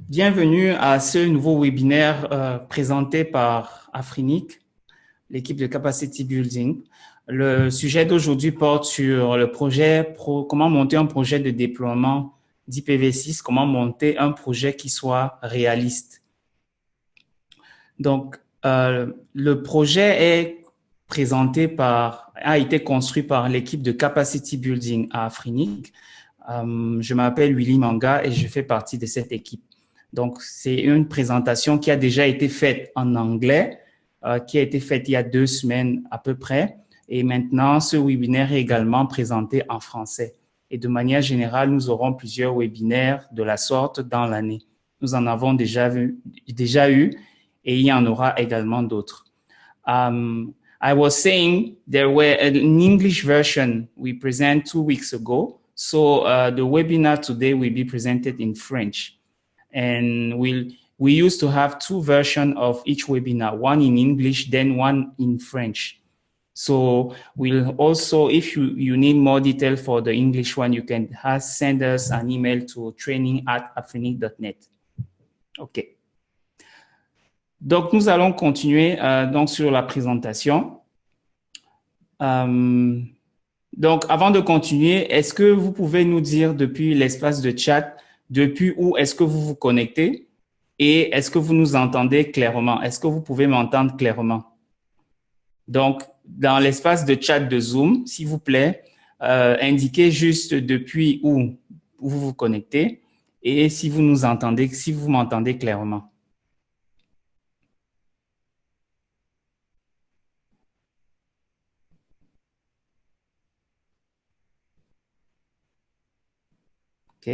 Bienvenue à ce nouveau webinaire présenté par Afrinic, l'équipe de Capacity Building. Le sujet d'aujourd'hui porte sur le projet, comment monter un projet de déploiement d'IPv6, comment monter un projet qui soit réaliste. Donc, le projet a été construit par l'équipe de Capacity Building à Afrinic. Je m'appelle Willy Manga et je fais partie de cette équipe. Donc, c'est une présentation qui a déjà été faite en anglais, qui a été faite il y a 2 semaines à peu près. Et maintenant, ce webinaire est également présenté en français. Et de manière générale, nous aurons plusieurs webinaires de la sorte dans l'année. Nous en avons déjà eu et il y en aura également d'autres. I was saying there were an English version we present 2 weeks ago. So the webinar today will be presented in French. And we used to have 2 versions of each webinar, one in English, then one in French. So we'll also, if you need more detail for the English one, you can send us an email to training@afrinic.net. OK. Donc, nous allons continuer donc sur la présentation. Donc, avant de continuer, est-ce que vous pouvez nous dire depuis l'espace de chat, depuis où est-ce que vous vous connectez et est-ce que vous nous entendez clairement? Est-ce que vous pouvez m'entendre clairement? Donc, dans l'espace de chat de Zoom, s'il vous plaît, indiquez juste depuis où vous vous connectez et si vous nous entendez, si vous m'entendez clairement. OK.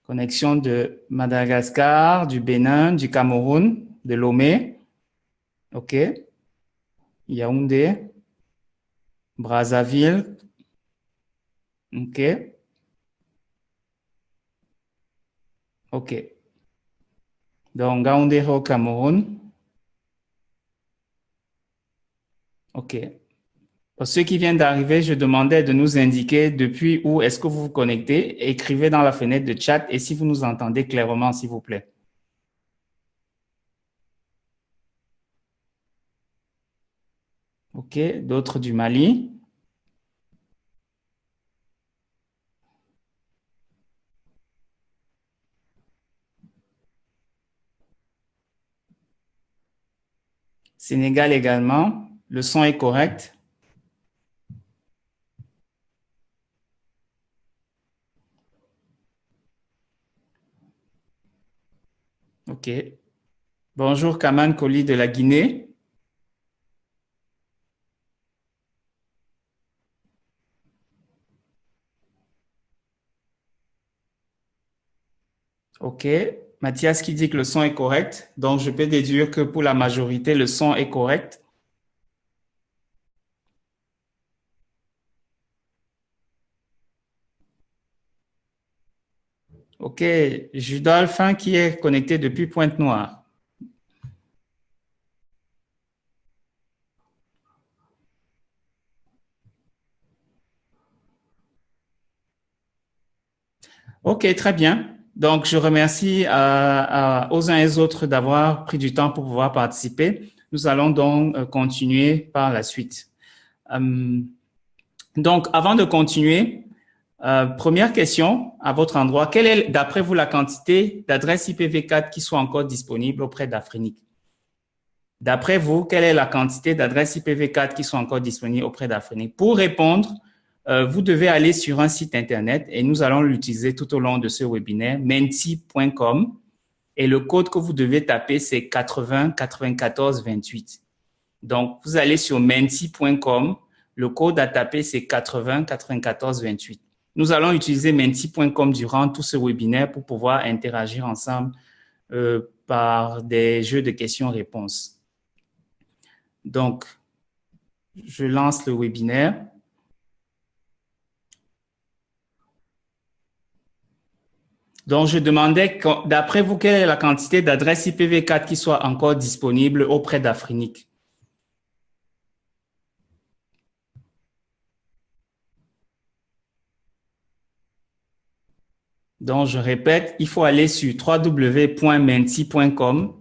Connexion de Madagascar, du Bénin, du Cameroun, de Lomé. OK. Yaoundé, Brazzaville. OK. OK. Donc, Yaoundé au Cameroun. OK. Pour ceux qui viennent d'arriver, je demandais de nous indiquer depuis où est-ce que vous vous connectez. Écrivez dans la fenêtre de chat et si vous nous entendez clairement, s'il vous plaît. OK. D'autres du Mali. Sénégal également. Le son est correct. OK. Bonjour, Kaman Koli de la Guinée. OK. Mathias qui dit que le son est correct. Donc, je peux déduire que pour la majorité, le son est correct. OK. Judolphin qui est connecté depuis Pointe-Noire. OK, très bien. Donc, je remercie aux uns et aux autres d'avoir pris du temps pour pouvoir participer. Nous allons donc continuer par la suite. Donc, avant de continuer, première question à votre endroit. Quelle est, d'après vous, la quantité d'adresses IPv4 qui sont encore disponibles auprès d'Afrenic? D'après vous, quelle est la quantité d'adresses IPv4 qui sont encore disponibles auprès d'Afrenic? Pour répondre, vous devez aller sur un site Internet et nous allons l'utiliser tout au long de ce webinaire, menti.com. Et le code que vous devez taper, c'est 80 94 28. Donc, vous allez sur menti.com. Le code à taper, c'est 80 94 28. Nous allons utiliser menti.com durant tout ce webinaire pour pouvoir interagir ensemble par des jeux de questions-réponses. Donc, je lance le webinaire. Donc, je demandais, d'après vous, quelle est la quantité d'adresses IPv4 qui soit encore disponible auprès d'Afrenic? Donc, je répète, il faut aller sur www.menti.com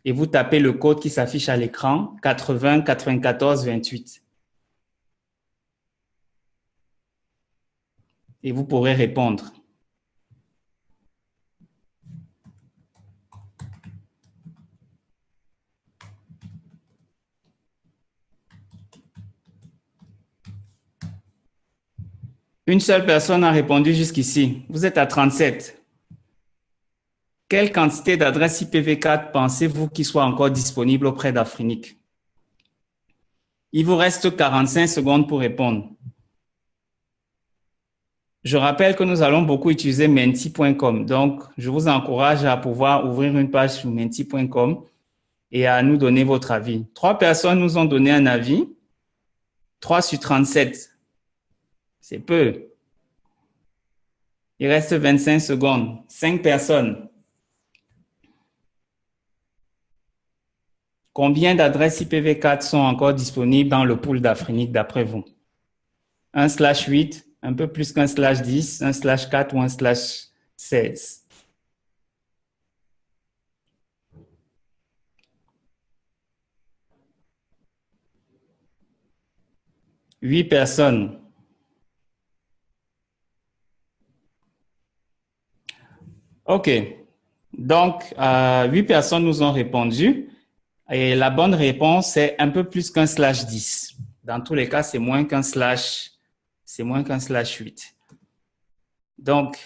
et vous tapez le code qui s'affiche à l'écran, 80 94 28. Et vous pourrez répondre. Une seule personne a répondu jusqu'ici. Vous êtes à 37. Quelle quantité d'adresses IPv4 pensez-vous qui soit encore disponible auprès d'Afrinic? Il vous reste 45 secondes pour répondre. Je rappelle que nous allons beaucoup utiliser menti.com. Donc, je vous encourage à pouvoir ouvrir une page sur menti.com et à nous donner votre avis. 3 personnes nous ont donné un avis. 3 sur 37. C'est peu. Il reste 25 secondes. 5 personnes. Combien d'adresses IPv4 sont encore disponibles dans le pool d'Afrinic d'après vous? 1/8, un peu plus qu'1/10, 1/4 ou 1/16. 8 personnes. OK. Donc, 8 personnes nous ont répondu. Et la bonne réponse, c'est un peu plus qu'1/10. Dans tous les cas, c'est moins qu'1/8. Donc,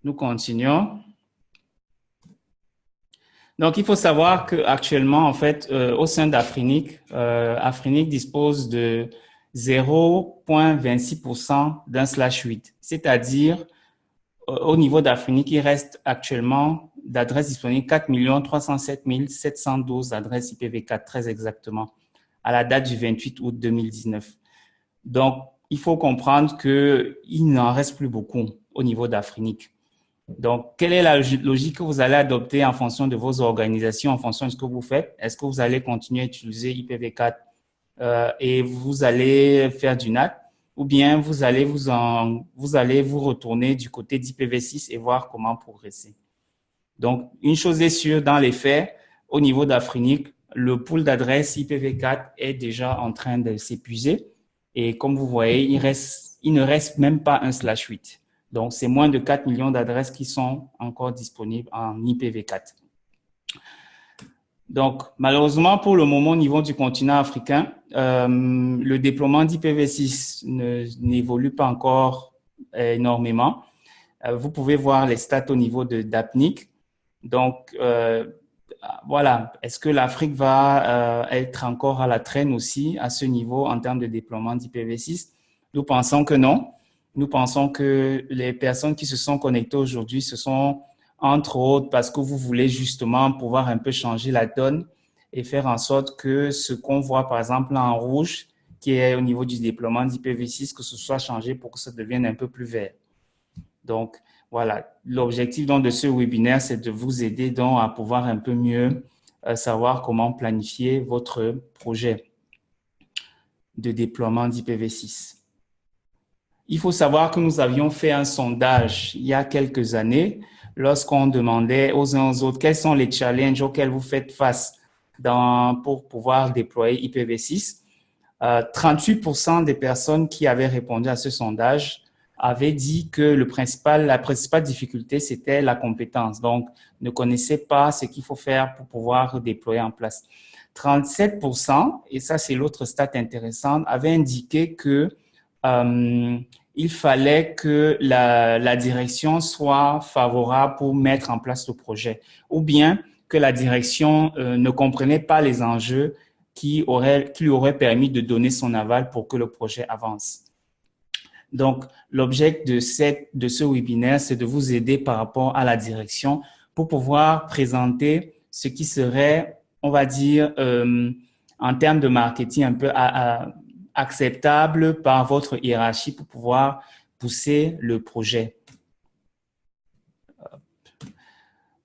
nous continuons. Donc, il faut savoir qu'actuellement, en fait, au sein d'Afrinic, Afrinic dispose de 0,26% d'1/8. C'est-à-dire, au niveau d'Afrinic, il reste actuellement d'adresses disponibles 4 307 712 adresses IPv4, très exactement, à la date du 28 août 2019. Donc, il faut comprendre qu'il n'en reste plus beaucoup au niveau d'Afrinic. Donc, quelle est la logique que vous allez adopter en fonction de vos organisations, en fonction de ce que vous faites? Est-ce que vous allez continuer à utiliser IPv4 et vous allez faire du NAT? Ou bien vous allez vous retourner du côté d'IPv6 et voir comment progresser. Donc, une chose est sûre, dans les faits, au niveau d'Afrinic, le pool d'adresses IPv4 est déjà en train de s'épuiser. Et comme vous voyez, il ne reste même pas 1/8. Donc, c'est moins de 4 millions d'adresses qui sont encore disponibles en IPv4. Donc, malheureusement, pour le moment, au niveau du continent africain, le déploiement d'IPv6 n'évolue pas encore énormément. Vous pouvez voir les stats au niveau d'APNIC. Donc, voilà, est-ce que l'Afrique va être encore à la traîne aussi à ce niveau en termes de déploiement d'IPv6? Nous pensons que non. Nous pensons que les personnes qui se sont connectées aujourd'hui, ce sont entre autres parce que vous voulez justement pouvoir un peu changer la donne et faire en sorte que ce qu'on voit par exemple en rouge, qui est au niveau du déploiement d'IPv6, que ce soit changé pour que ça devienne un peu plus vert. Donc, voilà, l'objectif donc de ce webinaire, c'est de vous aider donc à pouvoir un peu mieux savoir comment planifier votre projet de déploiement d'IPv6. Il faut savoir que nous avions fait un sondage il y a quelques années lorsqu'on demandait aux uns aux autres quels sont les challenges auxquels vous faites face pour pouvoir déployer IPv6. 38% des personnes qui avaient répondu à ce sondage avaient dit que la principale difficulté, c'était la compétence. Donc, ne connaissaient pas ce qu'il faut faire pour pouvoir déployer en place. 37%, et ça c'est l'autre stat intéressante, avaient indiqué que il fallait que la direction soit favorable pour mettre en place le projet, ou bien que la direction ne comprenait pas les enjeux qui lui auraient permis de donner son aval pour que le projet avance. Donc, l'objet de ce webinaire, c'est de vous aider par rapport à la direction pour pouvoir présenter ce qui serait, on va dire, en termes de marketing un peu acceptable par votre hiérarchie pour pouvoir pousser le projet.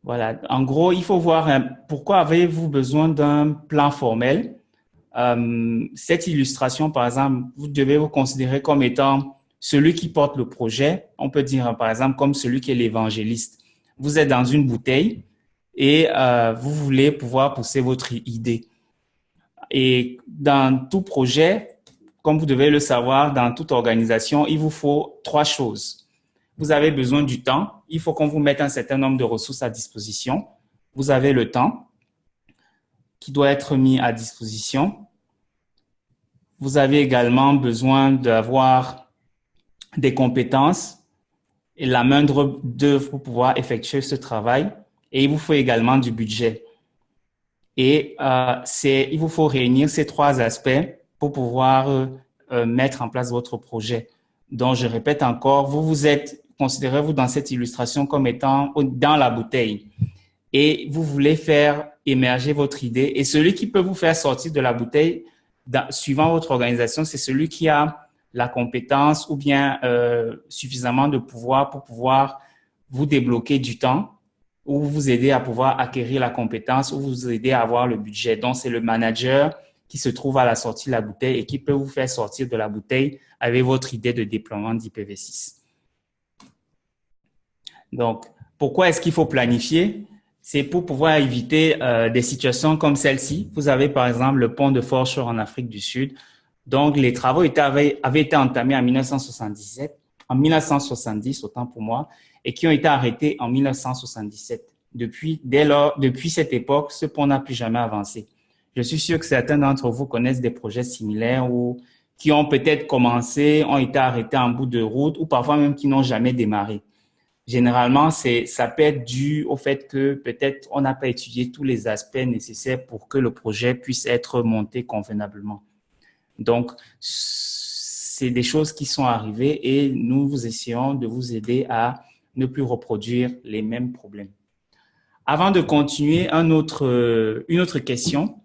Voilà. En gros, il faut voir pourquoi avez-vous besoin d'un plan formel. Cette illustration, par exemple, vous devez vous considérer comme étant celui qui porte le projet, on peut dire par exemple comme celui qui est l'évangéliste. Vous êtes dans une bouteille et vous voulez pouvoir pousser votre idée. Et dans tout projet, comme vous devez le savoir, dans toute organisation, il vous faut trois choses. Vous avez besoin du temps. Il faut qu'on vous mette un certain nombre de ressources à disposition. Vous avez le temps qui doit être mis à disposition. Vous avez également besoin d'avoir des compétences et la main d'œuvre pour pouvoir effectuer ce travail. Et il vous faut également du budget. Et il vous faut réunir ces trois aspects pour pouvoir mettre en place votre projet. Donc, je répète encore, considérez-vous dans cette illustration comme étant dans la bouteille et vous voulez faire émerger votre idée. Et celui qui peut vous faire sortir de la bouteille, suivant votre organisation, c'est celui qui a la compétence ou bien suffisamment de pouvoir pour pouvoir vous débloquer du temps ou vous aider à pouvoir acquérir la compétence ou vous aider à avoir le budget. Donc, c'est le manager qui se trouve à la sortie de la bouteille et qui peut vous faire sortir de la bouteille avec votre idée de déploiement d'IPv6. Donc, pourquoi est-ce qu'il faut planifier? C'est pour pouvoir éviter des situations comme celle-ci. Vous avez par exemple le pont de Foreshore en Afrique du Sud. Donc, les travaux avaient été entamés en 1970, autant pour moi, et qui ont été arrêtés en 1977. Depuis cette époque, ce pont n'a plus jamais avancé. Je suis sûr que certains d'entre vous connaissent des projets similaires ou qui ont peut-être commencé, ont été arrêtés en bout de route ou parfois même qui n'ont jamais démarré. Généralement, ça peut être dû au fait que peut-être on n'a pas étudié tous les aspects nécessaires pour que le projet puisse être monté convenablement. Donc, c'est des choses qui sont arrivées et nous essayons de vous aider à ne plus reproduire les mêmes problèmes. Avant de continuer, une autre question.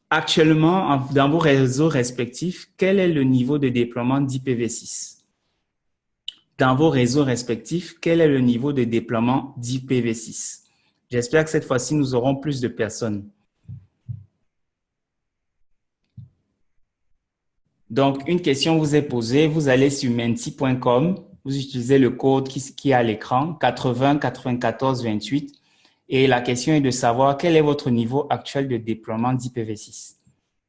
Actuellement, dans vos réseaux respectifs, quel est le niveau de déploiement d'IPv6? Dans vos réseaux respectifs, quel est le niveau de déploiement d'IPv6? J'espère que cette fois-ci, nous aurons plus de personnes. Donc, une question vous est posée, vous allez sur menti.com, vous utilisez le code qui est à l'écran, 80 94 28, et la question est de savoir quel est votre niveau actuel de déploiement d'IPv6.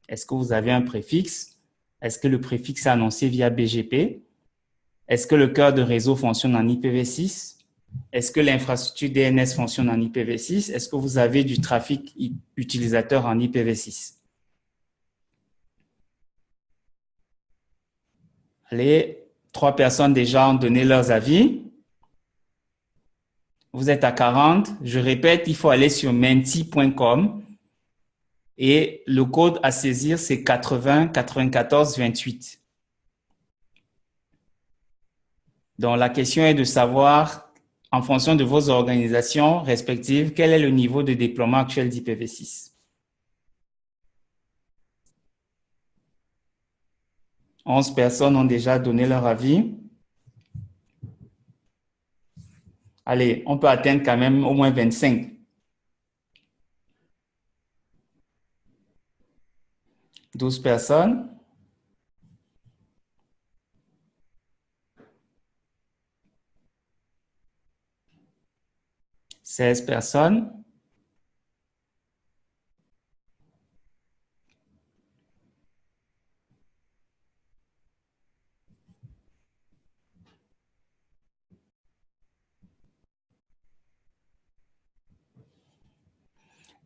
Est-ce que vous avez un préfixe? Est-ce que le préfixe est annoncé via BGP? Est-ce que le cœur de réseau fonctionne en IPv6? Est-ce que l'infrastructure DNS fonctionne en IPv6? Est-ce que vous avez du trafic utilisateur en IPv6? Allez, 3 personnes déjà ont donné leurs avis. Vous êtes à 40. Je répète, il faut aller sur menti.com et le code à saisir, c'est 80 94 28. Donc, la question est de savoir, en fonction de vos organisations respectives, quel est le niveau de déploiement actuel d'IPv6. 11 personnes ont déjà donné leur avis. Allez, on peut atteindre quand même au moins 25. 12 personnes. 16 personnes.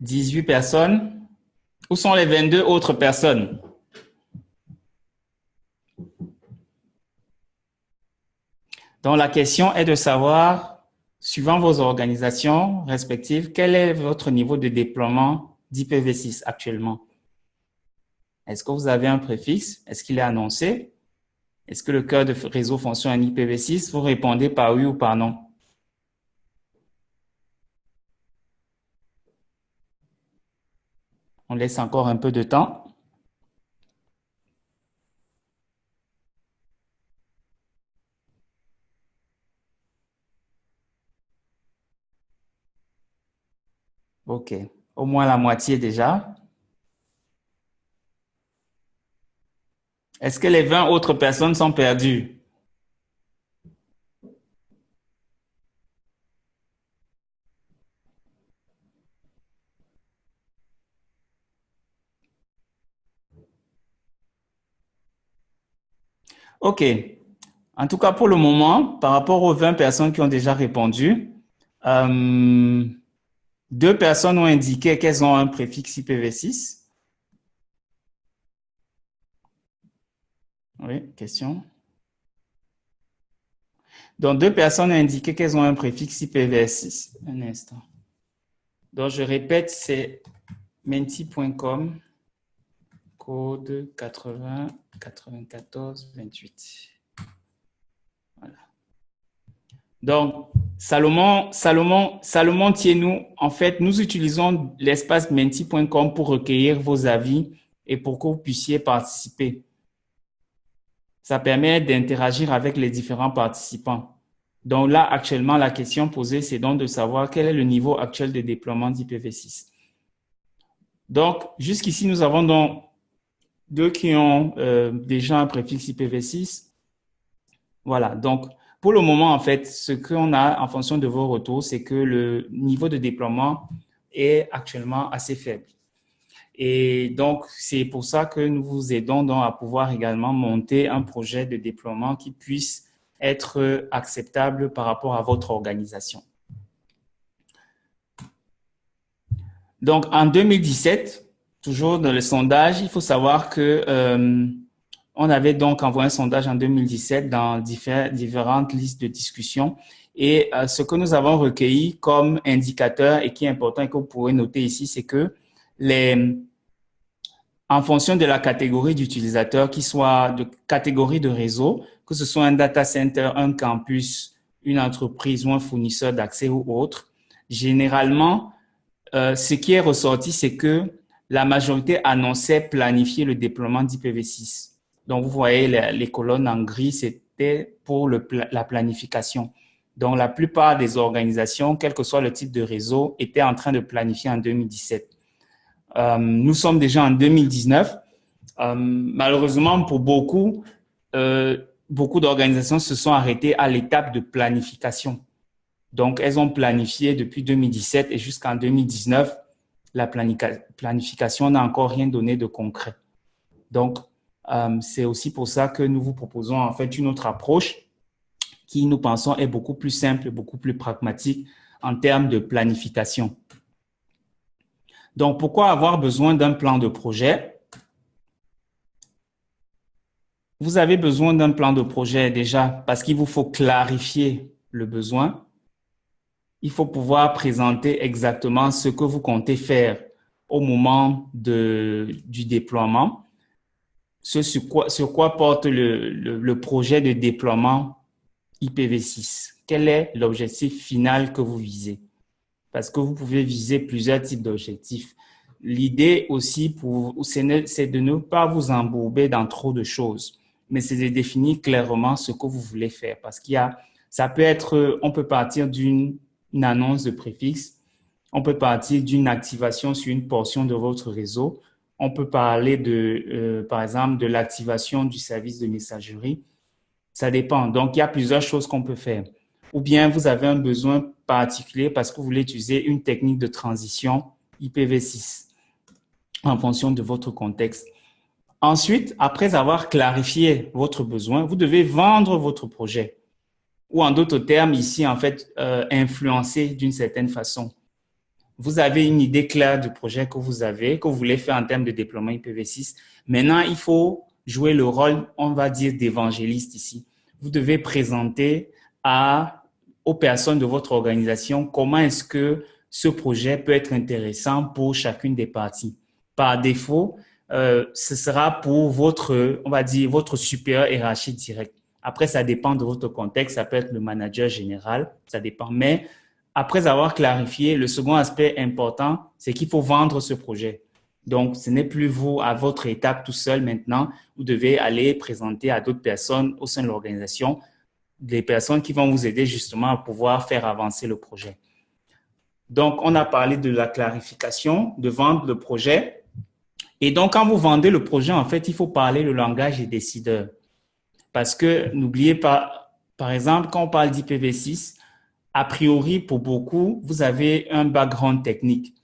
18 personnes. Où sont les 22 autres personnes? Donc, la question est de savoir, suivant vos organisations respectives, quel est votre niveau de déploiement d'IPv6 actuellement? Est-ce que vous avez un préfixe? Est-ce qu'il est annoncé? Est-ce que le cœur de réseau fonctionne en IPv6? Vous répondez par oui ou par non. On laisse encore un peu de temps. OK. Au moins la moitié déjà. Est-ce que les 20 autres personnes sont perdues? OK. En tout cas, pour le moment, par rapport aux 20 personnes qui ont déjà répondu, euh, 2 personnes ont indiqué qu'elles ont un préfixe IPv6. Oui, question. Donc, 2 personnes ont indiqué qu'elles ont un préfixe IPv6. Un instant. Donc, je répète, c'est menti.com, code 80 94 28. Voilà. Donc, Salomon Thienou, en fait, nous utilisons l'espace menti.com pour recueillir vos avis et pour que vous puissiez participer. Ça permet d'interagir avec les différents participants. Donc là, actuellement, la question posée, c'est donc de savoir quel est le niveau actuel de déploiement d'IPv6. Donc, jusqu'ici, nous avons donc 2 qui ont déjà un préfixe IPv6. Voilà, donc pour le moment, en fait, ce qu'on a en fonction de vos retours, c'est que le niveau de déploiement est actuellement assez faible. Et donc, c'est pour ça que nous vous aidons donc à pouvoir également monter un projet de déploiement qui puisse être acceptable par rapport à votre organisation. Donc, en 2017, toujours dans le sondage, il faut savoir que on avait donc envoyé un sondage en 2017 dans différentes listes de discussion. Et ce que nous avons recueilli comme indicateur et qui est important et que vous pourrez noter ici, c'est que en fonction de la catégorie d'utilisateurs, qu'il soit de catégorie de réseau, que ce soit un data center, un campus, une entreprise ou un fournisseur d'accès ou autre, généralement, ce qui est ressorti, c'est que la majorité annonçait planifier le déploiement d'IPv6. Donc, vous voyez les colonnes en gris, c'était pour la planification. Donc, la plupart des organisations, quel que soit le type de réseau, étaient en train de planifier en 2017. Nous sommes déjà en 2019. Malheureusement, pour beaucoup d'organisations se sont arrêtées à l'étape de planification. Donc, elles ont planifié depuis 2017 et jusqu'en 2019, la planification n'a encore rien donné de concret. Donc, c'est aussi pour ça que nous vous proposons en fait une autre approche qui, nous pensons, est beaucoup plus simple, beaucoup plus pragmatique en termes de planification. Donc, pourquoi avoir besoin d'un plan de projet? Vous avez besoin d'un plan de projet déjà parce qu'il vous faut clarifier le besoin. Il faut pouvoir présenter exactement ce que vous comptez faire au moment du déploiement. Sur quoi porte le projet de déploiement IPv6? Quel est l'objectif final que vous visez? Parce que vous pouvez viser plusieurs types d'objectifs. L'idée aussi, c'est de ne pas vous embourber dans trop de choses, mais c'est de définir clairement ce que vous voulez faire. Parce ça peut être, on peut partir d'une annonce de préfixe, on peut partir d'une activation sur une portion de votre réseau, on peut parler par exemple, de l'activation du service de messagerie. Ça dépend. Donc, il y a plusieurs choses qu'on peut faire. Ou bien vous avez un besoin particulier parce que vous voulez utiliser une technique de transition IPv6 en fonction de votre contexte. Ensuite, après avoir clarifié votre besoin, vous devez vendre votre projet. Ou en d'autres termes, ici, en fait, influencer d'une certaine façon. Vous avez une idée claire du projet que vous voulez faire en termes de déploiement IPv6. Maintenant, il faut jouer le rôle, on va dire, d'évangéliste ici. Vous devez présenter aux personnes de votre organisation comment est-ce que ce projet peut être intéressant pour chacune des parties. Par défaut, ce sera pour on va dire, votre supérieur hiérarchique direct. Après, ça dépend de votre contexte. Ça peut être le manager général, ça dépend. Mais après avoir clarifié, le second aspect important, c'est qu'il faut vendre ce projet. Donc, ce n'est plus vous, à votre étape tout seul maintenant. Vous devez aller présenter à d'autres personnes au sein de l'organisation, des personnes qui vont vous aider justement à pouvoir faire avancer le projet. Donc, on a parlé de la clarification, de vendre le projet. Et donc, quand vous vendez le projet, en fait, il faut parler le langage des décideurs. Parce que n'oubliez pas, par exemple, quand on parle d'IPv6, a priori, pour beaucoup, vous avez un background technique.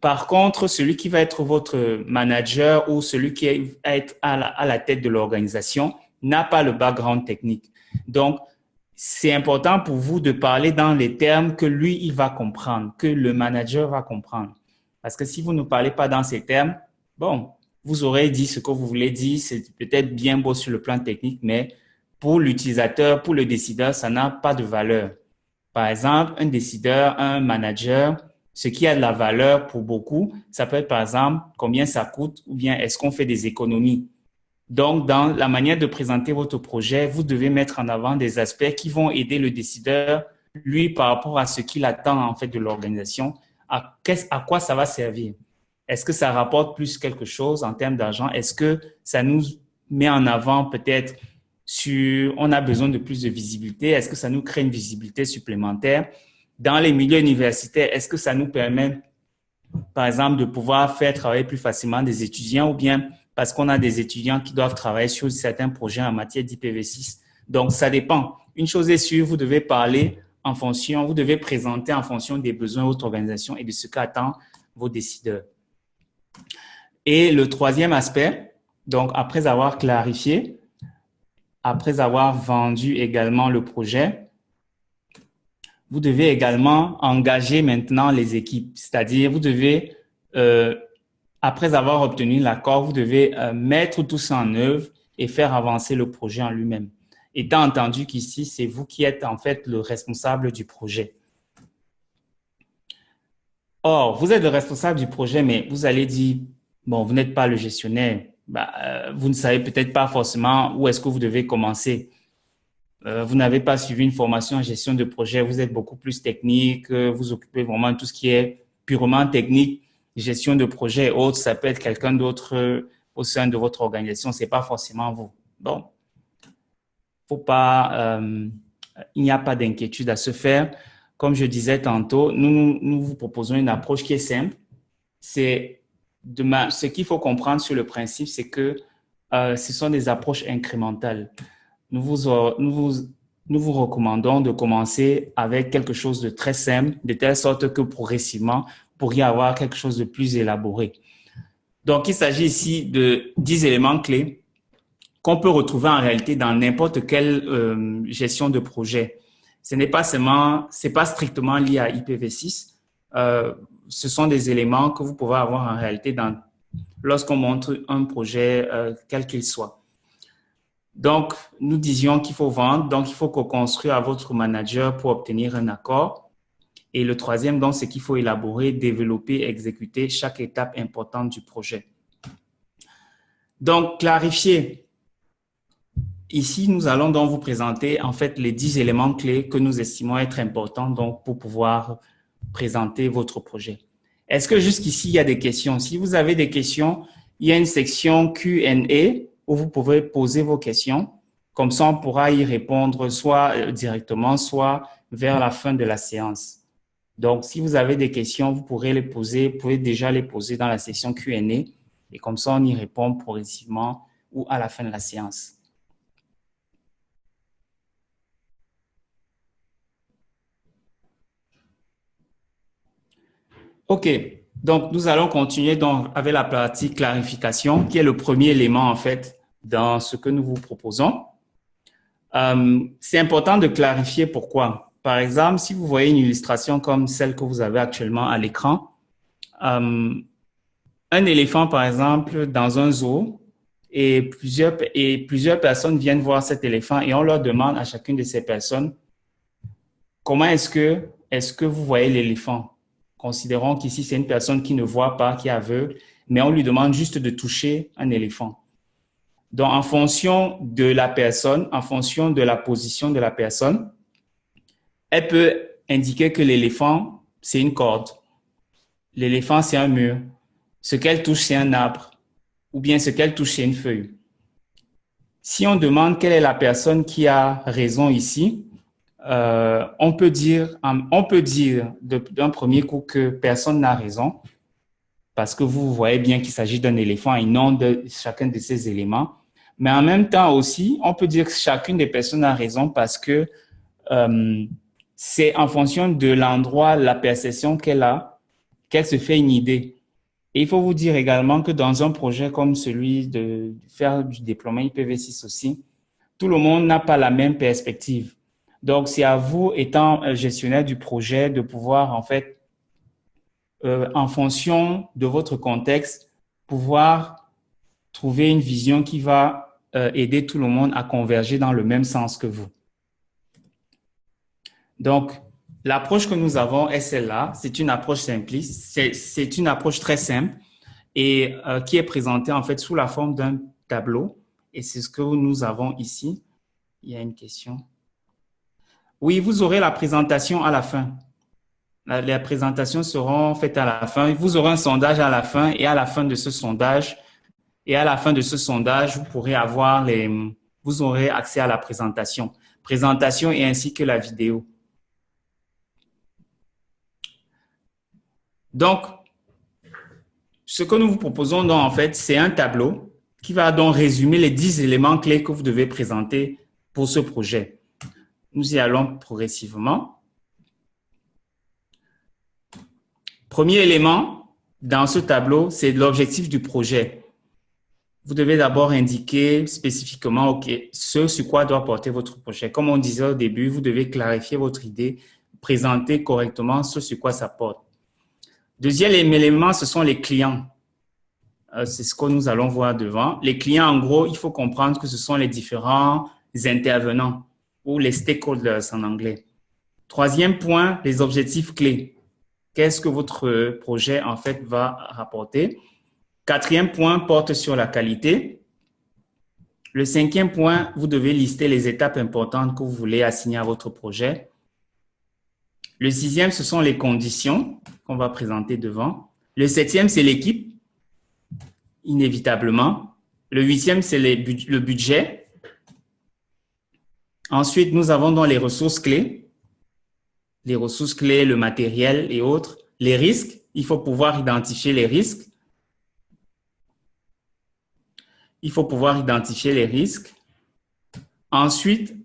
Par contre, celui qui va être votre manager ou celui qui va être à la tête de l'organisation n'a pas le background technique. Donc, c'est important pour vous de parler dans les termes que lui, il va comprendre, que le manager va comprendre. Parce que si vous ne parlez pas dans ces termes, bon, vous aurez dit ce que vous voulez dire, c'est peut-être bien beau sur le plan technique, mais pour l'utilisateur, pour le décideur, ça n'a pas de valeur. Par exemple, un décideur, un manager, ce qui a de la valeur pour beaucoup, ça peut être par exemple combien ça coûte ou bien est-ce qu'on fait des économies. Donc, dans la manière de présenter votre projet, vous devez mettre en avant des aspects qui vont aider le décideur, lui, par rapport à ce qu'il attend en fait de l'organisation, à quoi ça va servir. Est-ce que ça rapporte plus quelque chose en termes d'argent? Est-ce que ça nous met en avant peut-être sur, on a besoin de plus de visibilité? Est-ce que ça nous crée une visibilité supplémentaire? Dans les milieux universitaires, est-ce que ça nous permet, par exemple, de pouvoir faire travailler plus facilement des étudiants ou bien parce qu'on a des étudiants qui doivent travailler sur certains projets en matière d'IPv6? Donc, ça dépend. Une chose est sûre, vous devez parler en fonction, vous devez présenter en fonction des besoins de votre organisation et de ce qu'attendent vos décideurs. Et le troisième aspect, donc après avoir clarifié, après avoir vendu également le projet, vous devez également engager maintenant les équipes. C'est-à-dire, vous devez, après avoir obtenu l'accord, vous devez mettre tout ça en œuvre et faire avancer le projet en lui-même. Étant entendu qu'ici, c'est vous qui êtes en fait le responsable du projet. Or, vous êtes le responsable du projet, mais vous allez dire, bon, vous n'êtes pas le gestionnaire. Vous ne savez peut-être pas forcément où est-ce que vous devez commencer. Vous n'avez pas suivi une formation en gestion de projet. Vous êtes beaucoup plus technique. Vous occupez vraiment de tout ce qui est purement technique, gestion de projet et autres. Ça peut être quelqu'un d'autre au sein de votre organisation. C'est pas forcément vous. Bon, faut pas, il n'y a pas d'inquiétude à se faire. Comme je disais tantôt, nous vous proposons une approche qui est simple. Ce qu'il faut comprendre sur le principe, c'est que ce sont des approches incrémentales. Nous vous recommandons de commencer avec quelque chose de très simple, de telle sorte que progressivement, vous pourriez avoir quelque chose de plus élaboré. Donc, il s'agit ici de 10 éléments clés qu'on peut retrouver en réalité dans n'importe quelle gestion de projet. C'est pas strictement lié à IPv6. Ce sont des éléments que vous pouvez avoir en réalité lorsqu'on montre un projet, quel qu'il soit. Donc, nous disions qu'il faut vendre, donc il faut co-construire à votre manager pour obtenir un accord. Et le troisième, donc, c'est qu'il faut élaborer, développer, exécuter chaque étape importante du projet. Donc, clarifier. Ici, nous allons donc vous présenter en fait les 10 éléments clés que nous estimons être importants donc, pour pouvoir présenter votre projet. Est-ce que jusqu'ici, il y a des questions? Si vous avez des questions, il y a une section Q&A où vous pouvez poser vos questions. Comme ça, on pourra y répondre soit directement, soit vers la fin de la séance. Donc, si vous avez des questions, vous pouvez déjà les poser dans la section Q&A et comme ça, on y répond progressivement ou à la fin de la séance. OK, donc nous allons continuer donc avec la partie clarification, qui est le premier élément en fait dans ce que nous vous proposons. C'est important de clarifier pourquoi. Par exemple, si vous voyez une illustration comme celle que vous avez actuellement à l'écran, un éléphant par exemple dans un zoo et plusieurs personnes viennent voir cet éléphant et on leur demande à chacune de ces personnes comment est-ce que vous voyez l'éléphant? Considérons qu'ici, c'est une personne qui ne voit pas, qui est aveugle, mais on lui demande juste de toucher un éléphant. Donc, en fonction de la personne, en fonction de la position de la personne, elle peut indiquer que l'éléphant, c'est une corde. L'éléphant, c'est un mur. Ce qu'elle touche, c'est un arbre. Ou bien ce qu'elle touche, c'est une feuille. Si on demande quelle est la personne qui a raison ici, on peut dire d'un premier coup que personne n'a raison parce que vous voyez bien qu'il s'agit d'un éléphant et non de chacun de ces éléments. Mais en même temps aussi, on peut dire que chacune des personnes a raison parce que c'est en fonction de l'endroit, la perception qu'elle a, qu'elle se fait une idée. Et il faut vous dire également que dans un projet comme celui de faire du déploiement IPv6 aussi, tout le monde n'a pas la même perspective. Donc, c'est à vous, étant gestionnaire du projet, de pouvoir, en fait, en fonction de votre contexte, pouvoir trouver une vision qui va aider tout le monde à converger dans le même sens que vous. Donc, l'approche que nous avons est celle-là. C'est une approche simpliste. C'est une approche très simple et qui est présentée en fait sous la forme d'un tableau. Et c'est ce que nous avons ici. Il y a une question. Oui, vous aurez la présentation à la fin. Les présentations seront faites à la fin. Vous aurez un sondage à la fin et à la fin de ce sondage, vous pourrez avoir vous aurez accès à la présentation et ainsi que la vidéo. Donc, ce que nous vous proposons donc, en fait, c'est un tableau qui va donc résumer les 10 éléments clés que vous devez présenter pour ce projet. Nous y allons progressivement. Premier élément dans ce tableau, c'est l'objectif du projet. Vous devez d'abord indiquer spécifiquement okay, ce sur quoi doit porter votre projet. Comme on disait au début, vous devez clarifier votre idée, présenter correctement ce sur quoi ça porte. Deuxième élément, ce sont les clients. C'est ce que nous allons voir devant. Les clients, en gros, il faut comprendre que ce sont les différents intervenants ou les stakeholders en anglais. Troisième point, les objectifs clés. Qu'est-ce que votre projet, en fait, va rapporter? Quatrième point porte sur la qualité. Le cinquième point, vous devez lister les étapes importantes que vous voulez assigner à votre projet. Le sixième, ce sont les conditions qu'on va présenter devant. Le septième, c'est l'équipe, inévitablement. Le huitième, c'est le budget. Ensuite, nous avons donc les ressources clés. Les ressources clés, le matériel et autres. Les risques, il faut pouvoir identifier les risques. Ensuite,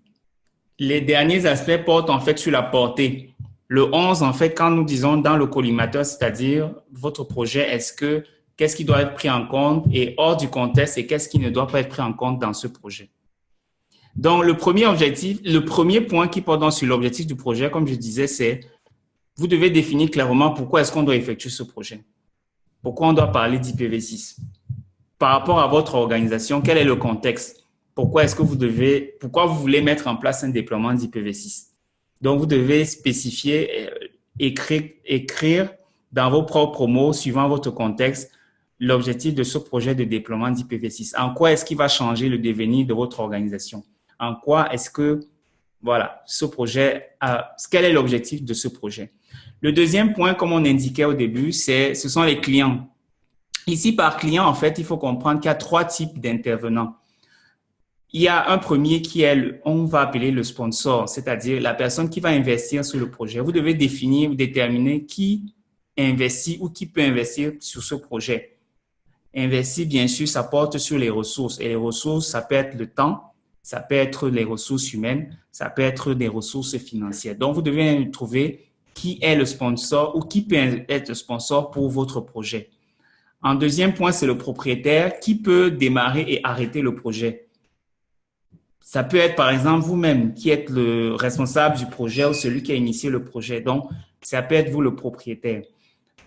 les derniers aspects portent en fait sur la portée. Le 11, en fait, quand nous disons dans le collimateur, c'est-à-dire votre projet, qu'est-ce qui doit être pris en compte et hors du contexte et qu'est-ce qui ne doit pas être pris en compte dans ce projet. Donc, le premier point qui porte sur l'objectif du projet, comme je disais, c'est vous devez définir clairement pourquoi est-ce qu'on doit effectuer ce projet. Pourquoi on doit parler d'IPv6. Par rapport à votre organisation, quel est le contexte? Pourquoi vous voulez mettre en place un déploiement d'IPv6? Donc, vous devez spécifier, écrire dans vos propres mots, suivant votre contexte, l'objectif de ce projet de déploiement d'IPv6. En quoi est-ce qu'il va changer le devenir de votre organisation? En quoi est-ce que, voilà, quel est l'objectif de ce projet? Le deuxième point, comme on indiquait au début, ce sont les clients. Ici, par client, en fait, il faut comprendre qu'il y a 3 types d'intervenants. Il y a un premier qui est, on va appeler le sponsor, c'est-à-dire la personne qui va investir sur le projet. Vous devez définir ou déterminer qui investit ou qui peut investir sur ce projet. Investir, bien sûr, ça porte sur les ressources. Et les ressources, ça peut être le temps, ça peut être les ressources humaines, ça peut être des ressources financières. Donc, vous devez trouver qui est le sponsor ou qui peut être le sponsor pour votre projet. En deuxième point, c'est le propriétaire qui peut démarrer et arrêter le projet. Ça peut être, par exemple, vous-même qui êtes le responsable du projet ou celui qui a initié le projet. Donc, ça peut être vous le propriétaire.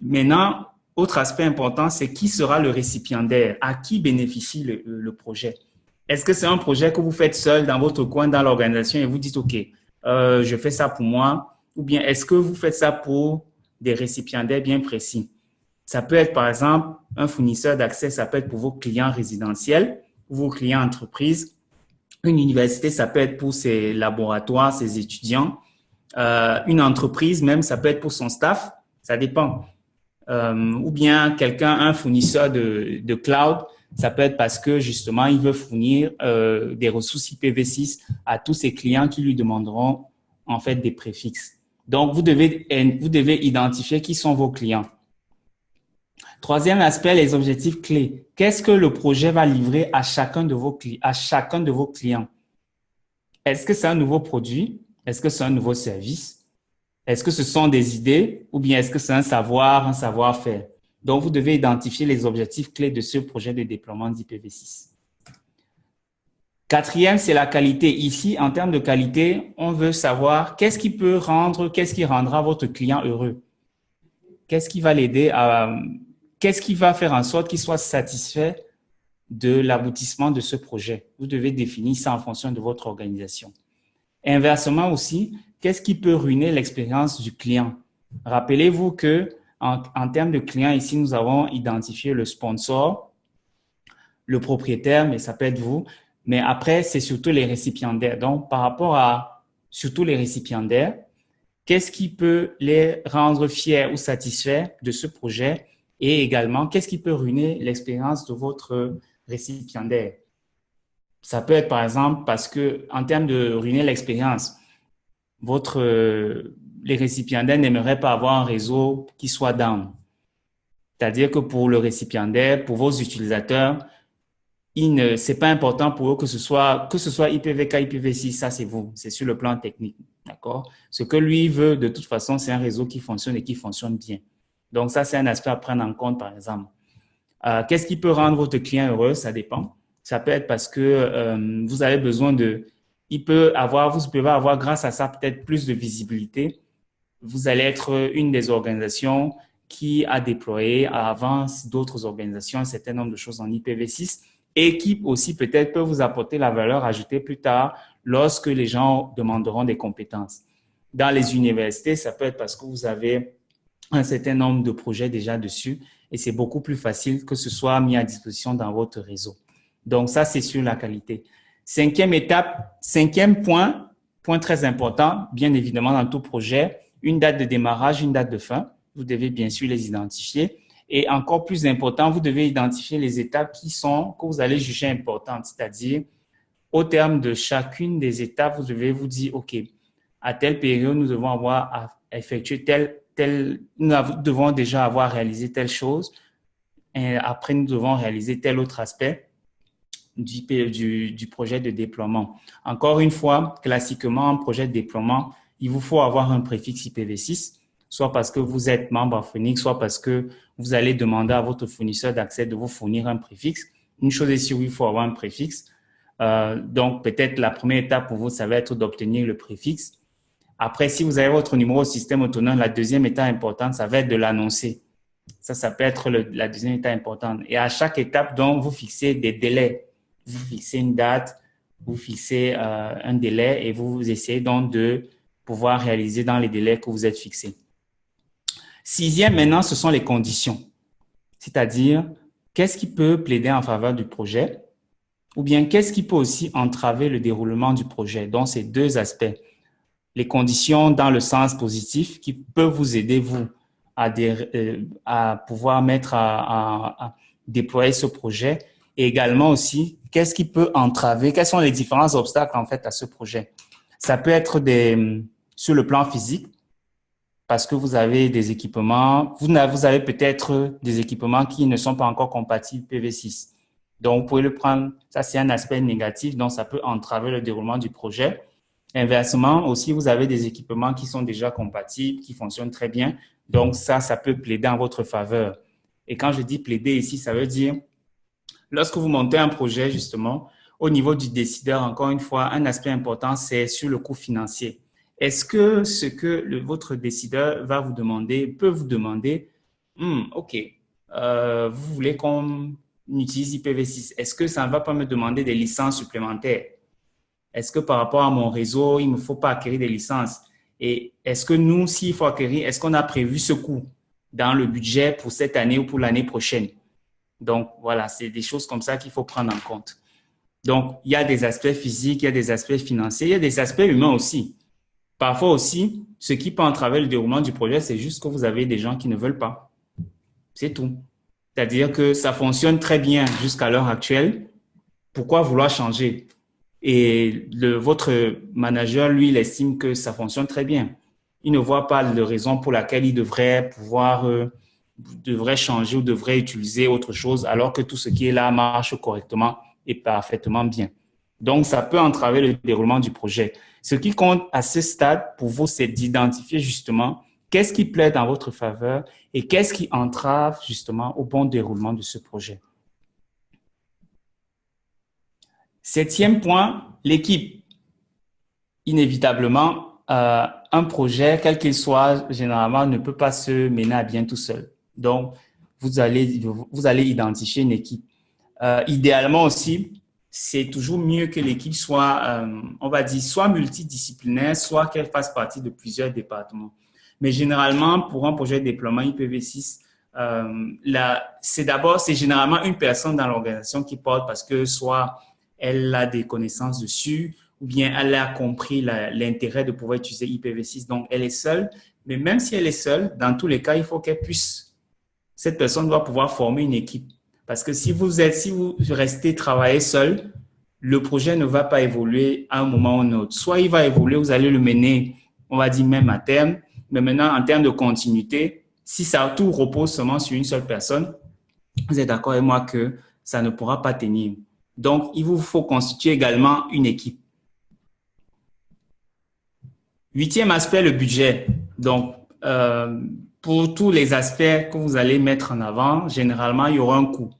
Maintenant, autre aspect important, c'est qui sera le récipiendaire, à qui bénéficie le projet. Est-ce que c'est un projet que vous faites seul dans votre coin, dans l'organisation et vous dites, OK, je fais ça pour moi, ou bien est-ce que vous faites ça pour des récipiendaires bien précis? Ça peut être, par exemple, un fournisseur d'accès, ça peut être pour vos clients résidentiels, pour vos clients entreprises. Une université, ça peut être pour ses laboratoires, ses étudiants. Une entreprise, même, ça peut être pour son staff. Ça dépend. Ou bien un fournisseur de cloud, ça peut être parce que, justement, il veut fournir des ressources IPv6 à tous ses clients qui lui demanderont, en fait, des préfixes. Donc, vous devez identifier qui sont vos clients. Troisième aspect, les objectifs clés. Qu'est-ce que le projet va livrer à chacun de vos clients? Est-ce que c'est un nouveau produit? Est-ce que c'est un nouveau service? Est-ce que ce sont des idées ou bien est-ce que c'est un savoir-faire? Donc, vous devez identifier les objectifs clés de ce projet de déploiement d'IPv6. Quatrième, c'est la qualité. Ici, en termes de qualité, on veut savoir qu'est-ce qui rendra votre client heureux. Qu'est-ce qui va l'aider qu'est-ce qui va faire en sorte qu'il soit satisfait de l'aboutissement de ce projet. Vous devez définir ça en fonction de votre organisation. Inversement aussi, qu'est-ce qui peut ruiner l'expérience du client? Rappelez-vous que en termes de client, ici, nous avons identifié le sponsor, le propriétaire, mais ça peut être vous. Mais après, c'est surtout les récipiendaires. Donc, par rapport à surtout les récipiendaires, qu'est-ce qui peut les rendre fiers ou satisfaits de ce projet? Et également, qu'est-ce qui peut ruiner l'expérience de votre récipiendaire? Ça peut être, par exemple, parce que en termes de ruiner l'expérience, les récipiendaires n'aimeraient pas avoir un réseau qui soit down. C'est-à-dire que pour le récipiendaire, pour vos utilisateurs, c'est pas important pour eux que ce soit IPv4, IPv6, ça c'est vous, c'est sur le plan technique, d'accord? Ce que lui veut, de toute façon, c'est un réseau qui fonctionne et qui fonctionne bien. Donc ça, c'est un aspect à prendre en compte, par exemple. Qu'est-ce qui peut rendre votre client heureux? Ça dépend. Ça peut être parce que vous avez besoin vous pouvez avoir grâce à ça peut-être plus de visibilité. Vous allez être une des organisations qui a déployé avant d'autres organisations un certain nombre de choses en IPv6 et qui aussi peut-être peut vous apporter la valeur ajoutée plus tard lorsque les gens demanderont des compétences. Dans les universités, ça peut être parce que vous avez un certain nombre de projets déjà dessus et c'est beaucoup plus facile que ce soit mis à disposition dans votre réseau. Donc ça, c'est sur la qualité. Cinquième point très important, bien évidemment dans tout projet, une date de démarrage, une date de fin. Vous devez bien sûr les identifier. Et encore plus important, vous devez identifier les étapes que vous allez juger importantes. C'est-à-dire, au terme de chacune des étapes, vous devez vous dire, OK, à telle période, nous devons avoir effectué nous devons déjà avoir réalisé telle chose. Et après, nous devons réaliser tel autre aspect du projet de déploiement. Encore une fois, classiquement, un projet de déploiement, il vous faut avoir un préfixe IPv6, soit parce que vous êtes membre Afrinic, soit parce que vous allez demander à votre fournisseur d'accès de vous fournir un préfixe. Une chose est sûre, il faut avoir un préfixe. Donc, peut-être la première étape pour vous, ça va être d'obtenir le préfixe. Après, si vous avez votre numéro au système autonome, la deuxième étape importante, ça va être de l'annoncer. Ça peut être la deuxième étape importante. Et à chaque étape, donc, vous fixez des délais. Vous fixez une date, vous fixez un délai et vous essayez donc de pouvoir réaliser dans les délais que vous êtes fixés. Sixième, maintenant, ce sont les conditions. C'est-à-dire, qu'est-ce qui peut plaider en faveur du projet ou bien qu'est-ce qui peut aussi entraver le déroulement du projet. Donc, ces deux aspects. Les conditions dans le sens positif qui peuvent vous aider, vous, à pouvoir à déployer ce projet. Et également aussi, qu'est-ce qui peut entraver, quels sont les différents obstacles en fait à ce projet. Ça peut être sur le plan physique, parce que vous avez des équipements, vous avez peut-être des équipements qui ne sont pas encore compatibles PV6. Donc, vous pouvez le prendre, ça c'est un aspect négatif, donc ça peut entraver le déroulement du projet. Inversement, aussi, vous avez des équipements qui sont déjà compatibles, qui fonctionnent très bien. Donc, ça peut plaider en votre faveur. Et quand je dis plaider ici, ça veut dire, lorsque vous montez un projet, justement, au niveau du décideur, encore une fois, un aspect important, c'est sur le coût financier. Est-ce que ce que votre décideur va vous demander, peut vous demander, OK, vous voulez qu'on utilise IPv6, est-ce que ça ne va pas me demander des licences supplémentaires? Est-ce que par rapport à mon réseau, il ne me faut pas acquérir des licences? Et est-ce que nous, s'il faut acquérir, est-ce qu'on a prévu ce coût dans le budget pour cette année ou pour l'année prochaine? Donc, voilà, c'est des choses comme ça qu'il faut prendre en compte. Donc, il y a des aspects physiques, il y a des aspects financiers, il y a des aspects humains aussi. Parfois aussi, ce qui peut entraver le déroulement du projet, c'est juste que vous avez des gens qui ne veulent pas. C'est tout. C'est-à-dire que ça fonctionne très bien jusqu'à l'heure actuelle. Pourquoi vouloir changer? Et votre manager, lui, il estime que ça fonctionne très bien. Il ne voit pas de raison pour laquelle il devrait devrait changer ou devrait utiliser autre chose alors que tout ce qui est là marche correctement et parfaitement bien. Donc, ça peut entraver le déroulement du projet. Ce qui compte à ce stade pour vous, c'est d'identifier justement qu'est-ce qui plaît dans votre faveur et qu'est-ce qui entrave justement au bon déroulement de ce projet. Septième point, l'équipe. Inévitablement, un projet, quel qu'il soit, généralement, ne peut pas se mener à bien tout seul. Donc, vous allez identifier une équipe. Idéalement aussi, c'est toujours mieux que l'équipe soit, on va dire, soit multidisciplinaire, soit qu'elle fasse partie de plusieurs départements. Mais généralement, pour un projet de déploiement IPv6, c'est généralement une personne dans l'organisation qui porte parce que soit elle a des connaissances dessus, ou bien elle a compris l'intérêt de pouvoir utiliser IPv6, donc elle est seule. Mais même si elle est seule, dans tous les cas, il faut qu'elle puisse, cette personne doit pouvoir former une équipe. Parce que si vous restez travailler seul, le projet ne va pas évoluer à un moment ou un autre. Soit il va évoluer, vous allez le mener, on va dire même à terme, mais maintenant en termes de continuité, si ça tout repose seulement sur une seule personne, vous êtes d'accord avec moi que ça ne pourra pas tenir. Donc, il vous faut constituer également une équipe. Huitième aspect, le budget. Donc, pour tous les aspects que vous allez mettre en avant, généralement, il y aura un coût.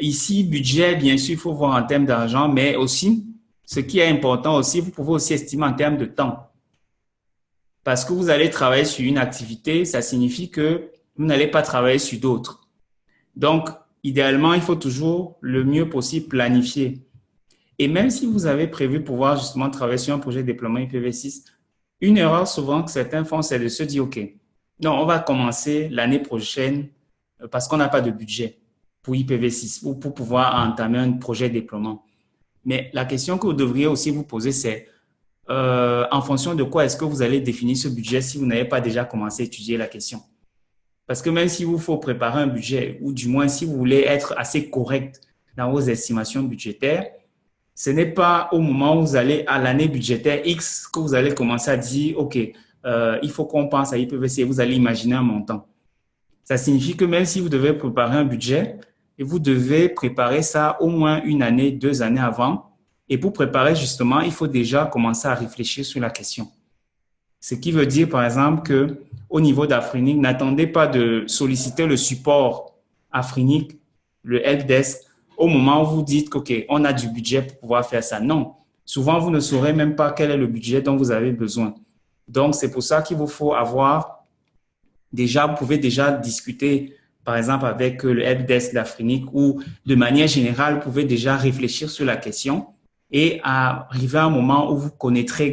Ici, budget, bien sûr, il faut voir en termes d'argent, mais aussi, ce qui est important aussi, vous pouvez aussi estimer en termes de temps. Parce que vous allez travailler sur une activité, ça signifie que vous n'allez pas travailler sur d'autres. Donc, idéalement, il faut toujours le mieux possible planifier. Et même si vous avez prévu pouvoir justement travailler sur un projet de déploiement IPv6, une erreur souvent que certains font, c'est de se dire, OK, non, on va commencer l'année prochaine parce qu'on n'a pas de budget pour IPv6 ou pour pouvoir entamer un projet de déploiement. Mais la question que vous devriez aussi vous poser, c'est en fonction de quoi est-ce que vous allez définir ce budget si vous n'avez pas déjà commencé à étudier la question. Parce que même si vous faut préparer un budget, ou du moins si vous voulez être assez correct dans vos estimations budgétaires, ce n'est pas au moment où vous allez à l'année budgétaire X que vous allez commencer à dire, OK, il faut qu'on pense à IPv6 et vous allez imaginer un montant. Ça signifie que même si vous devez préparer un budget, et vous devez préparer ça au moins une année, 2 années avant. Et pour préparer justement, il faut déjà commencer à réfléchir sur la question. Ce qui veut dire, par exemple, que au niveau d'Afrenic, n'attendez pas de solliciter le support Afrinic, le helpdesk, au moment où vous dites OK, on a du budget pour pouvoir faire ça. Non, souvent, vous ne saurez même pas quel est le budget dont vous avez besoin. Donc, c'est pour ça qu'il vous faut avoir déjà, vous pouvez déjà discuter, par exemple, avec le helpdesk d'Afrenic ou de manière générale, vous pouvez déjà réfléchir sur la question et arriver à un moment où vous connaîtrez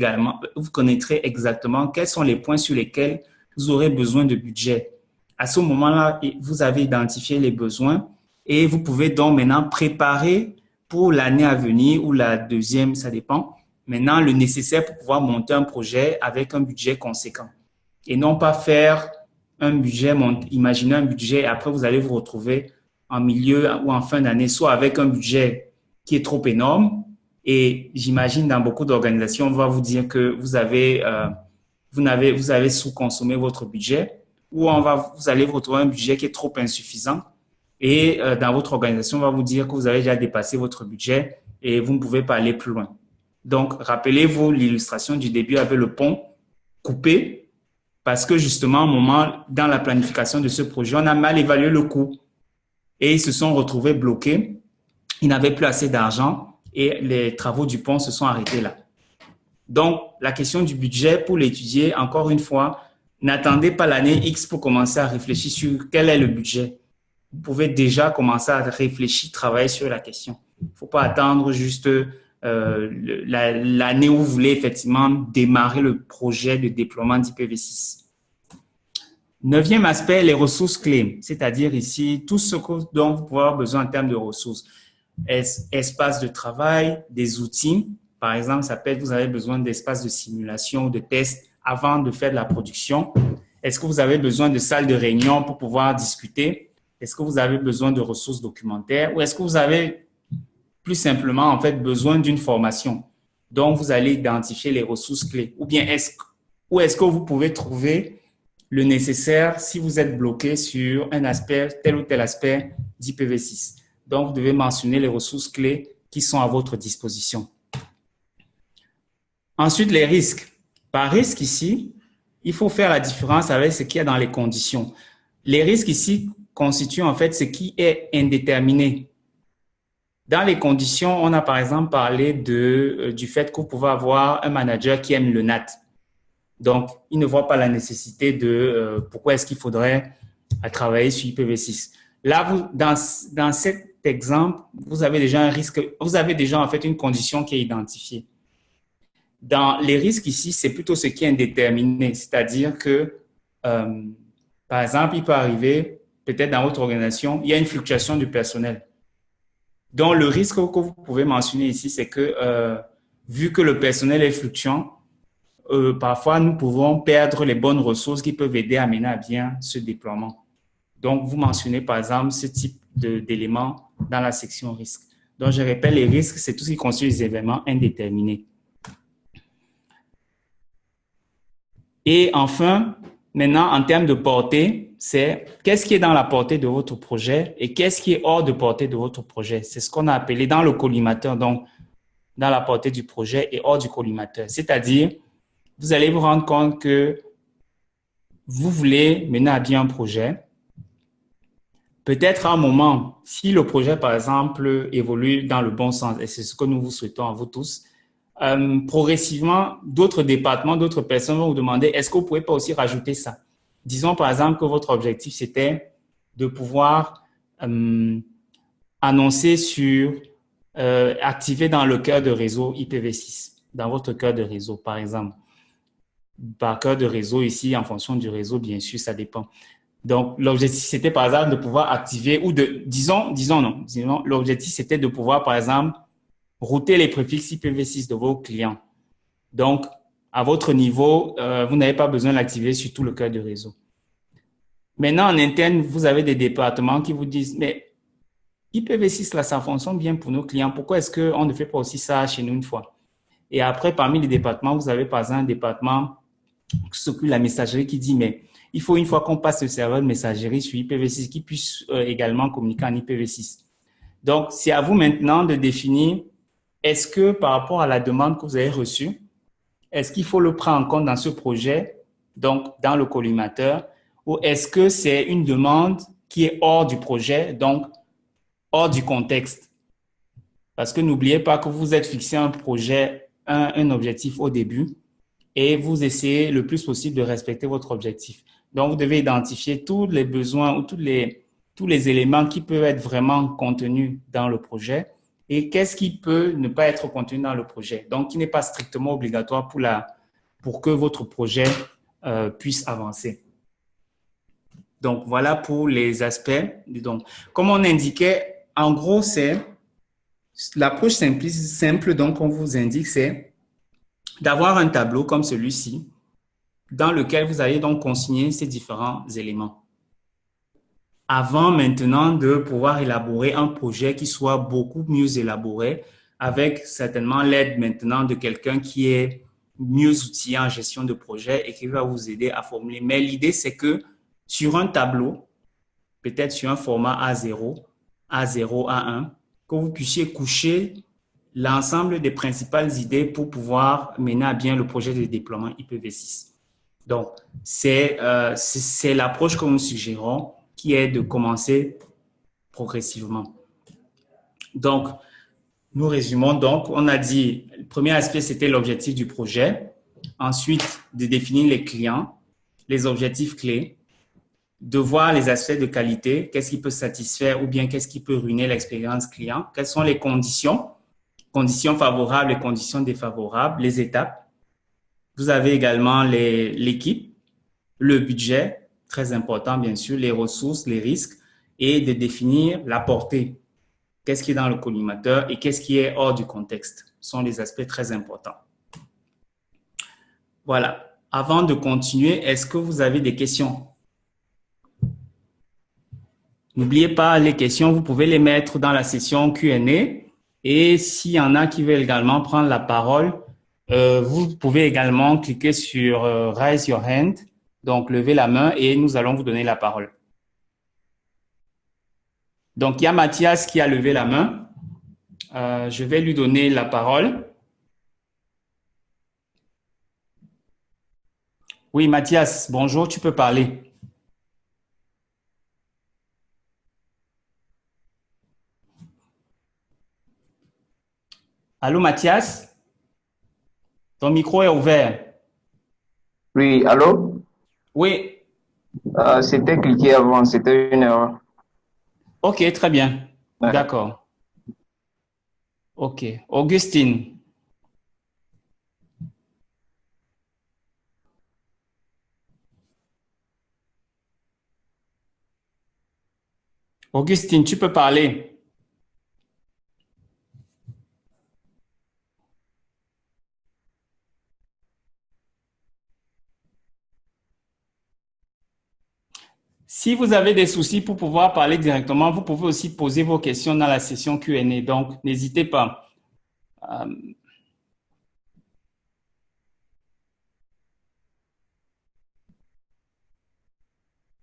exactement quels sont les points sur lesquels vous aurez besoin de budget. À ce moment-là, vous avez identifié les besoins et vous pouvez donc maintenant préparer pour l'année à venir ou la deuxième, ça dépend, maintenant le nécessaire pour pouvoir monter un projet avec un budget conséquent. Et non pas faire un budget, imaginez un budget et après vous allez vous retrouver en milieu ou en fin d'année, soit avec un budget qui est trop énorme. Et j'imagine dans beaucoup d'organisations, on va vous dire que vous avez sous-consommé votre budget ou vous allez vous retrouver un budget qui est trop insuffisant. Et dans votre organisation, on va vous dire que vous avez déjà dépassé votre budget et vous ne pouvez pas aller plus loin. Donc, rappelez-vous l'illustration du début avec le pont coupé parce que justement, à un moment, dans la planification de ce projet, on a mal évalué le coût et ils se sont retrouvés bloqués. Ils n'avaient plus assez d'argent et les travaux du pont se sont arrêtés là. Donc, la question du budget, pour l'étudier, encore une fois, n'attendez pas l'année X pour commencer à réfléchir sur quel est le budget. Vous pouvez déjà commencer à réfléchir, travailler sur la question. Il ne faut pas attendre juste l'année où vous voulez effectivement démarrer le projet de déploiement d'IPv6. Neuvième aspect, les ressources clés, c'est-à-dire ici tout ce dont vous pouvez avoir besoin en termes de ressources. Espace de travail, des outils. Par exemple, ça peut être vous avez besoin d'espace de simulation ou de test avant de faire de la production. Est-ce que vous avez besoin de salles de réunion pour pouvoir discuter? Est-ce que vous avez besoin de ressources documentaires ou est-ce que vous avez plus simplement en fait besoin d'une formation? Donc, vous allez identifier les ressources clés. Ou bien est-ce que vous pouvez trouver le nécessaire si vous êtes bloqué sur un aspect, tel ou tel aspect d'IPv6. Donc, vous devez mentionner les ressources clés qui sont à votre disposition. Ensuite, les risques. Par risque ici, il faut faire la différence avec ce qu'il y a dans les conditions. Les risques ici constituent en fait ce qui est indéterminé. Dans les conditions, on a par exemple parlé du fait que vous pouvez avoir un manager qui aime le NAT. Donc, il ne voit pas la nécessité de pourquoi est-ce qu'il faudrait travailler sur IPv6. Là, dans cet exemple, vous avez déjà un risque, vous avez déjà en fait une condition qui est identifiée. Dans les risques ici, c'est plutôt ce qui est indéterminé, c'est-à-dire que, par exemple, il peut arriver, peut-être dans votre organisation, il y a une fluctuation du personnel. Donc, le risque que vous pouvez mentionner ici, c'est que, vu que le personnel est fluctuant, parfois, nous pouvons perdre les bonnes ressources qui peuvent aider à mener à bien ce déploiement. Donc, vous mentionnez, par exemple, ce type d'éléments dans la section risque. Donc, je répète, les risques, c'est tout ce qui constitue les événements indéterminés. Et enfin, maintenant, en termes de portée, c'est qu'est-ce qui est dans la portée de votre projet et qu'est-ce qui est hors de portée de votre projet. C'est ce qu'on a appelé dans le collimateur, donc dans la portée du projet et hors du collimateur. C'est-à-dire, vous allez vous rendre compte que vous voulez mener à bien un projet. Peut-être à un moment, si le projet, par exemple, évolue dans le bon sens, et c'est ce que nous vous souhaitons à vous tous, progressivement, d'autres départements, d'autres personnes vont vous demander, est-ce que vous ne pouvez pas aussi rajouter ça? Disons, par exemple, que votre objectif, c'était de pouvoir annoncer sur, activer dans le cœur de réseau IPv6, dans votre cœur de réseau, par exemple. Par cœur de réseau ici, en fonction du réseau, bien sûr, ça dépend. Donc, l'objectif, c'était par exemple de pouvoir activer ou de, disons, l'objectif, c'était de pouvoir, par exemple, router les préfixes IPv6 de vos clients. Donc, à votre niveau, vous n'avez pas besoin de l'activer sur tout le cœur du réseau. Maintenant, en interne, vous avez des départements qui vous disent, mais IPv6, là, ça fonctionne bien pour nos clients. Pourquoi est-ce qu'on ne fait pas aussi ça chez nous une fois? Et après, parmi les départements, vous avez par exemple un département qui s'occupe de la messagerie qui dit, mais il faut une fois qu'on passe le serveur de messagerie sur IPv6 qui puisse également communiquer en IPv6. Donc, c'est à vous maintenant de définir, est-ce que par rapport à la demande que vous avez reçue, est-ce qu'il faut le prendre en compte dans ce projet, donc dans le collimateur, ou est-ce que c'est une demande qui est hors du projet, donc hors du contexte? Parce que n'oubliez pas que vous êtes fixé un projet, un objectif au début, et vous essayez le plus possible de respecter votre objectif. Donc, vous devez identifier tous les besoins ou tous les éléments qui peuvent être vraiment contenus dans le projet et qu'est-ce qui peut ne pas être contenu dans le projet. Donc, qui n'est pas strictement obligatoire pour que votre projet puisse avancer. Donc, voilà pour les aspects. Donc, comme on indiquait, en gros, c'est l'approche simple, donc on vous indique, c'est d'avoir un tableau comme celui-ci dans lequel vous allez donc consigner ces différents éléments. Avant maintenant de pouvoir élaborer un projet qui soit beaucoup mieux élaboré, avec certainement l'aide maintenant de quelqu'un qui est mieux outillé en gestion de projet et qui va vous aider à formuler. Mais l'idée, c'est que sur un tableau, peut-être sur un format A0, A0, A1, que vous puissiez coucher l'ensemble des principales idées pour pouvoir mener à bien le projet de déploiement IPv6. Donc, c'est l'approche que nous suggérons, qui est de commencer progressivement. Donc, nous résumons donc, on a dit, le premier aspect, c'était l'objectif du projet. Ensuite, de définir les clients, les objectifs clés, de voir les aspects de qualité, qu'est-ce qui peut satisfaire ou bien qu'est-ce qui peut ruiner l'expérience client, quelles sont les conditions favorables et conditions défavorables, les étapes. Vous avez également l'équipe, le budget, très important bien sûr, les ressources, les risques, et de définir la portée. Qu'est-ce qui est dans le collimateur et qu'est-ce qui est hors du contexte sont les aspects très importants. Voilà. Avant de continuer, est-ce que vous avez des questions? N'oubliez pas, les questions, vous pouvez les mettre dans la session Q&A. Et s'il y en a qui veulent également prendre la parole, vous pouvez également cliquer sur Raise Your Hand, donc levez la main et nous allons vous donner la parole. Donc, il y a Mathias qui a levé la main. Je vais lui donner la parole. Oui, Mathias, bonjour, tu peux parler. Allô, Mathias? Ton micro est ouvert. Oui, allô? Oui, C'était cliqué avant, c'était une erreur. ok, très bien. Ouais. D'accord. Ok. Augustine. Augustine, tu peux parler. Si vous avez des soucis pour pouvoir parler directement, vous pouvez aussi poser vos questions dans la session Q&A. Donc, n'hésitez pas. Euh,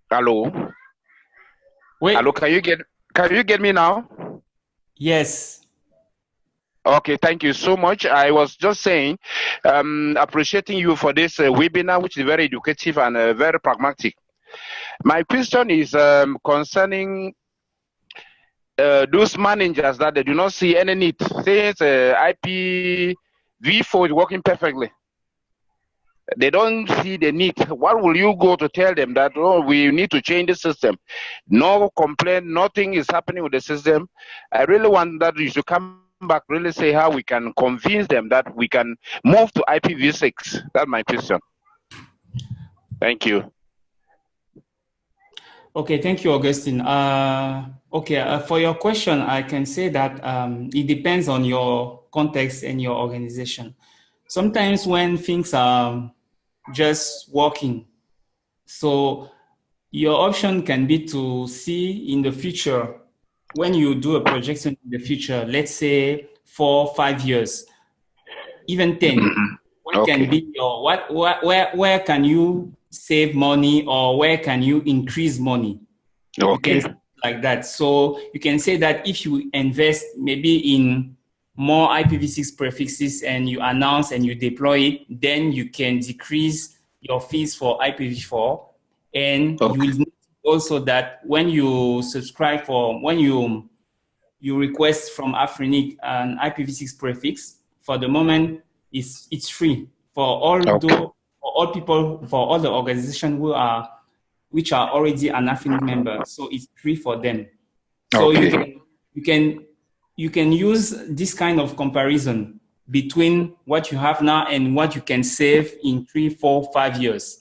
Hello. oui, Hello, can you get me now? yes. Okay, thank you so much. I was just saying, appreciating you for this webinar, which is very educative and very pragmatic. My question is concerning those managers that they do not see any need. Since IPv4 is working perfectly, they don't see the need. What will you go to tell them that, oh, we need to change the system? No complaint, nothing is happening with the system. I really want that you should come back, really say how we can convince them that we can move to IPv6. That's my question. Thank you. Okay, thank you, Augustine. For your question, I can say that it depends on your context and your organization. Sometimes when things are just working, so your option can be to see in the future, when you do a projection in the future, let's say 4 or 5 years, even 10, what can Okay. be your, where can you save money or where can you increase money? You can Okay. say like that. So you can say that if you invest maybe in more IPv6 prefixes and you announce and you deploy it, then you can decrease your fees for IPv4. And you Okay. will notice also that when you subscribe when you request from Afrinic an IPv6 prefix, for the moment, it's free for Okay. for all people, for all the organizations which are already an Afrinic member. So it's free for them. So Okay. you can you can use this kind of comparison between what you have now and what you can save in 3, 4, 5 years.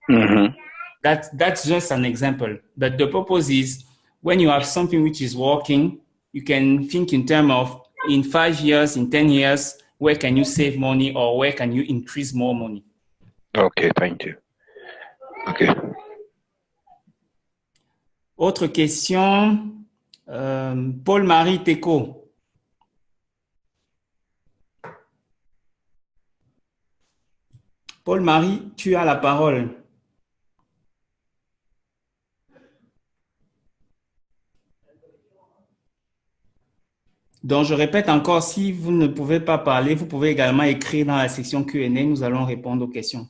Mm-hmm. That's just an example. But the purpose is when you have something which is working, you can think in terms of in 5 years, in 10 years, where can you save money or where can you increase more money? Okay, thank you. Okay. Autre question, Paul-Marie Teco. Paul-Marie, tu as la parole. Donc, je répète encore, si vous ne pouvez pas parler, vous pouvez également écrire dans la section Q&A. Nous allons répondre aux questions.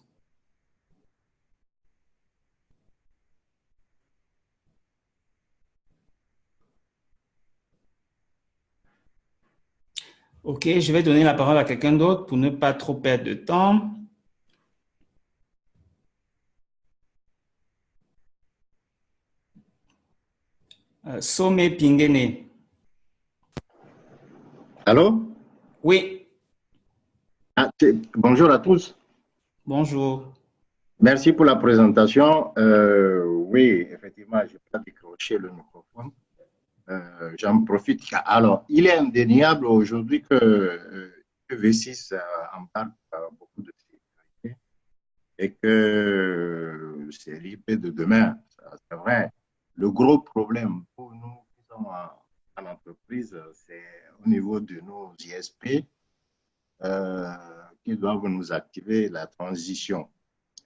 OK, je vais donner la parole à quelqu'un d'autre pour ne pas trop perdre de temps. Sommet Pingene. Allô? Oui, Bonjour à tous. bonjour. Merci pour la présentation. Oui, effectivement, je n'ai pas décroché le microphone. J'en profite. Alors, il est indéniable aujourd'hui que V6 embarque beaucoup de sécurité et que c'est l'IP de demain. C'est vrai. Le gros problème pour nous qui sommes en entreprise, c'est au niveau de nos ISP qui doivent nous activer la transition.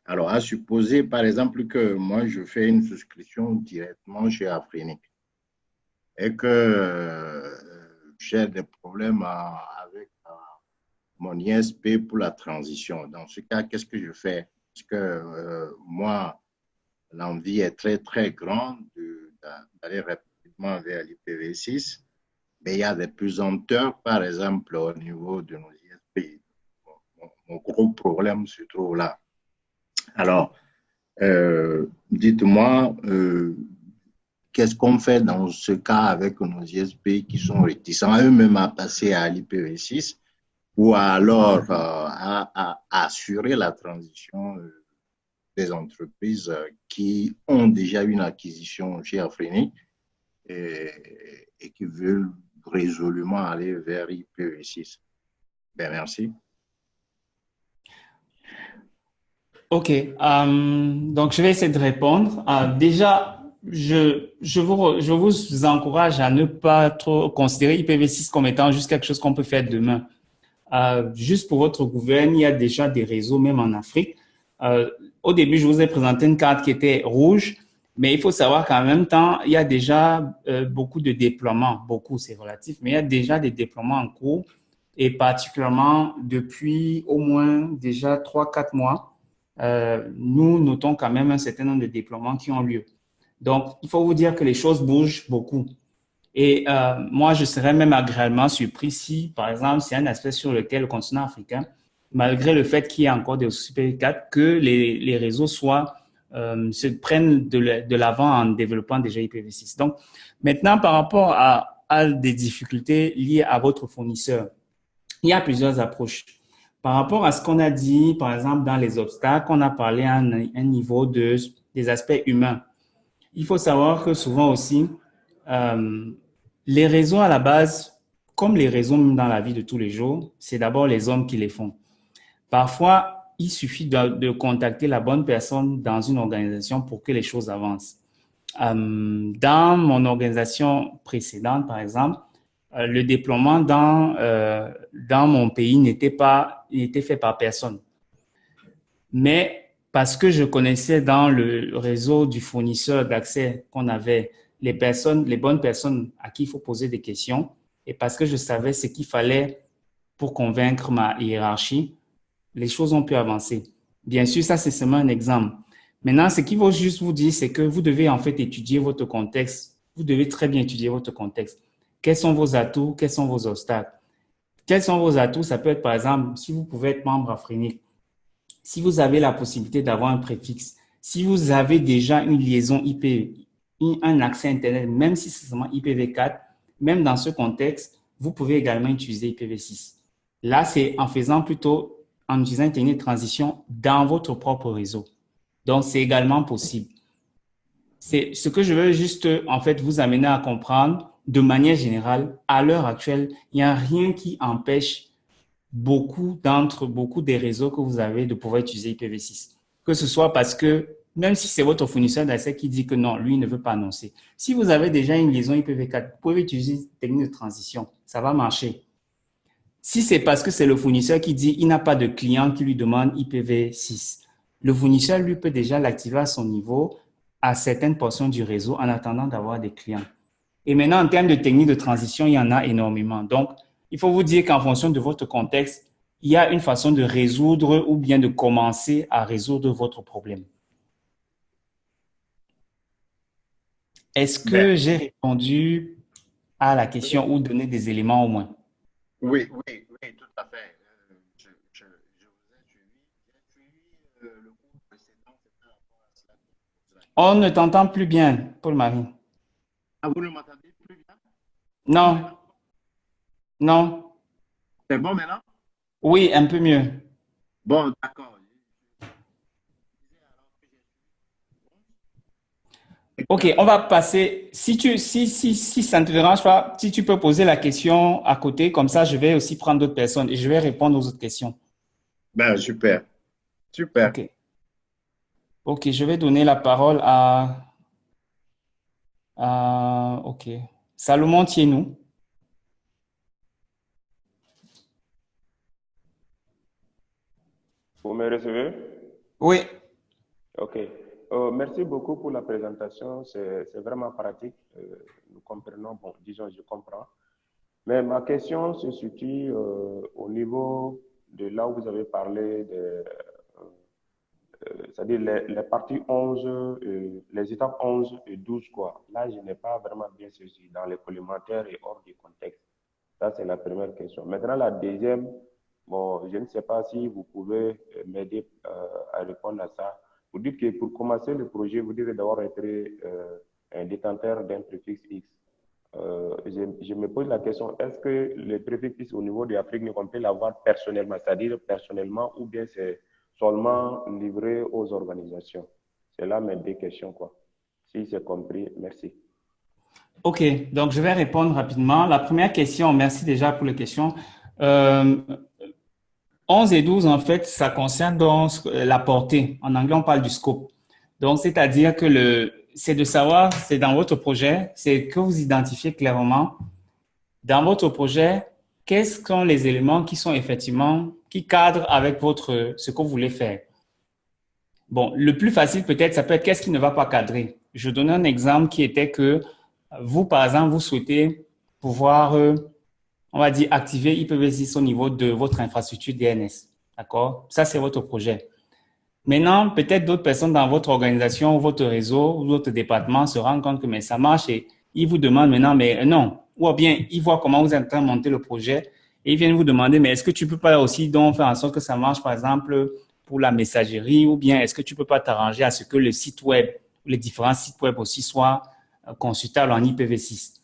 Alors, à supposer, par exemple, que moi, je fais une souscription directement chez Afrinic et que j'ai des problèmes avec mon ISP pour la transition. Dans ce cas, qu'est-ce que je fais? Parce que moi, l'envie est très, très grande d'aller rapidement vers l'IPv6. mais il y a des pesanteurs, par exemple, au niveau de nos ISP. Mon gros problème se trouve là. Alors, dites-moi, qu'est-ce qu'on fait dans ce cas avec nos ISP qui sont réticents eux-mêmes à passer à l'IPv6 ou alors à assurer la transition des entreprises qui ont déjà une acquisition chez Afrinic et qui veulent résolument aller vers IPv6. Ben, merci. OK. Donc, je vais essayer de répondre. Déjà, je vous encourage à ne pas trop considérer IPv6 comme étant juste quelque chose qu'on peut faire demain. Juste pour votre gouvernement, il y a déjà des réseaux, même en Afrique. Au début, je vous ai présenté une carte qui était rouge, mais il faut savoir qu'en même temps, il y a déjà beaucoup de déploiements. Beaucoup, c'est relatif, mais il y a déjà des déploiements en cours et particulièrement depuis au moins déjà 3-4 mois. Nous notons quand même un certain nombre de déploiements qui ont lieu. Donc, il faut vous dire que les choses bougent beaucoup. Et moi, je serais même agréablement surpris si, par exemple, c'est un aspect sur lequel le continent africain, malgré le fait qu'il y ait encore des Super 4, que les réseaux se prennent de l'avant en développant déjà IPv6. Donc, maintenant, par rapport à des difficultés liées à votre fournisseur, il y a plusieurs approches. Par rapport à ce qu'on a dit, par exemple, dans les obstacles, on a parlé à un niveau des aspects humains. Il faut savoir que souvent aussi, les réseaux à la base, comme les réseaux dans la vie de tous les jours, c'est d'abord les hommes qui les font. Parfois, il suffit de contacter la bonne personne dans une organisation pour que les choses avancent. Dans mon organisation précédente, par exemple, le déploiement dans mon pays n'était fait par personne. Mais parce que je connaissais dans le réseau du fournisseur d'accès qu'on avait les bonnes personnes à qui il faut poser des questions, et parce que je savais ce qu'il fallait pour convaincre ma hiérarchie, les choses ont pu avancer. Bien sûr, ça, c'est seulement un exemple. Maintenant, ce qu'il faut juste vous dire, c'est que vous devez en fait étudier votre contexte. Vous devez très bien étudier votre contexte. Quels sont vos atouts? Quels sont vos obstacles? Quels sont vos atouts? Ça peut être, par exemple, si vous pouvez être membre Afrinic, si vous avez la possibilité d'avoir un préfixe, si vous avez déjà une liaison IP, un accès Internet, même si c'est seulement IPv4, même dans ce contexte, vous pouvez également utiliser IPv6. Là, c'est en faisant plutôt, en utilisant une technique de transition dans votre propre réseau. Donc, c'est également possible. C'est ce que je veux juste, en fait, vous amener à comprendre de manière générale. À l'heure actuelle, il n'y a rien qui empêche beaucoup des réseaux que vous avez de pouvoir utiliser IPv6. Que ce soit parce que, même si c'est votre fournisseur d'accès qui dit que non, lui ne veut pas annoncer. Si vous avez déjà une liaison IPv4, vous pouvez utiliser une technique de transition. Ça va marcher. Si c'est parce que c'est le fournisseur qui dit qu'il n'a pas de client qui lui demande IPv6, le fournisseur, lui, peut déjà l'activer à son niveau à certaines portions du réseau en attendant d'avoir des clients. Et maintenant, en termes de techniques de transition, il y en a énormément. Donc, il faut vous dire qu'en fonction de votre contexte, il y a une façon de résoudre ou bien de commencer à résoudre votre problème. Est-ce que j'ai répondu à la question ou donné des éléments au moins? Oui, tout à fait. Je vous ai suivi. J'ai suivi le cours précédent, c'est par rapport à cela que je pose la question. On ne t'entend plus bien, Paul-Marie. Ah, vous ne m'entendez plus bien? Non, non. C'est bon maintenant? Oui, un peu mieux. Bon, d'accord. OK, on va passer. Si ça ne te dérange pas, si tu peux poser la question à côté, comme ça, je vais aussi prendre d'autres personnes et je vais répondre aux autres questions. Ben, super. Super. OK. OK, je vais donner la parole OK. Salomon Thienou. Vous me recevez? Oui. OK. Merci beaucoup pour la présentation. C'est vraiment pratique. Nous comprenons, bon, disons, je comprends. Mais ma question se situe au niveau de là où vous avez parlé c'est-à-dire les parties 11, les étapes 11 et 12, quoi. Là, je n'ai pas vraiment bien saisi dans les collimentaires et hors du contexte. Ça, c'est la première question. Maintenant, la deuxième, bon, je ne sais pas si vous pouvez m'aider à répondre à ça. Vous dites que pour commencer le projet, vous devez d'abord être un détenteur d'un préfixe X. Je me pose la question, est-ce que le préfixe X au niveau de l'Afrique, on peut l'avoir personnellement, c'est-à-dire personnellement, ou bien c'est seulement livré aux organisations? C'est là mes deux questions, quoi. Si c'est compris, merci. OK, donc je vais répondre rapidement. La première question, merci déjà pour les questions. 11 et 12, en fait, ça concerne donc la portée. En anglais, on parle du scope. Donc, c'est-à-dire que c'est de savoir, c'est dans votre projet, c'est que vous identifiez clairement dans votre projet, quels sont les éléments qui sont effectivement, qui cadrent avec ce que vous voulez faire. Bon, le plus facile peut-être, ça peut être qu'est-ce qui ne va pas cadrer. Je donne un exemple qui était que vous, par exemple, vous souhaitez pouvoir, on va dire, activer IPv6 au niveau de votre infrastructure DNS. D'accord? Ça, c'est votre projet. Maintenant, peut-être d'autres personnes dans votre organisation, votre réseau, ou votre département se rendent compte que mais ça marche et ils vous demandent maintenant, mais non. Ou bien, ils voient comment vous êtes en train de monter le projet et ils viennent vous demander, mais est-ce que tu peux pas aussi donc faire en sorte que ça marche, par exemple, pour la messagerie ou bien est-ce que tu peux pas t'arranger à ce que le site web ou les différents sites web aussi soient consultables en IPv6?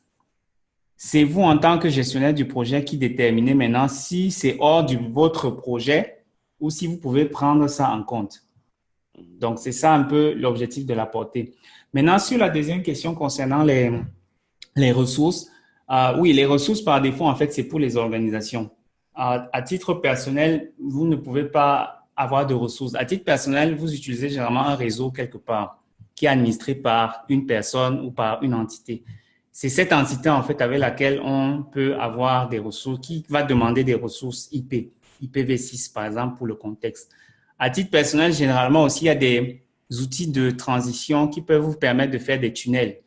C'est vous, en tant que gestionnaire du projet, qui déterminez maintenant si c'est hors de votre projet ou si vous pouvez prendre ça en compte. Donc, c'est ça un peu l'objectif de la portée. Maintenant, sur la deuxième question concernant les ressources, oui, les ressources par défaut, en fait, c'est pour les organisations. À titre personnel, vous ne pouvez pas avoir de ressources. À titre personnel, vous utilisez généralement un réseau quelque part qui est administré par une personne ou par une entité. C'est cette entité, en fait, avec laquelle on peut avoir des ressources, qui va demander des ressources IP, IPv6, par exemple, pour le contexte. À titre personnel, généralement aussi, il y a des outils de transition qui peuvent vous permettre de faire des tunnels.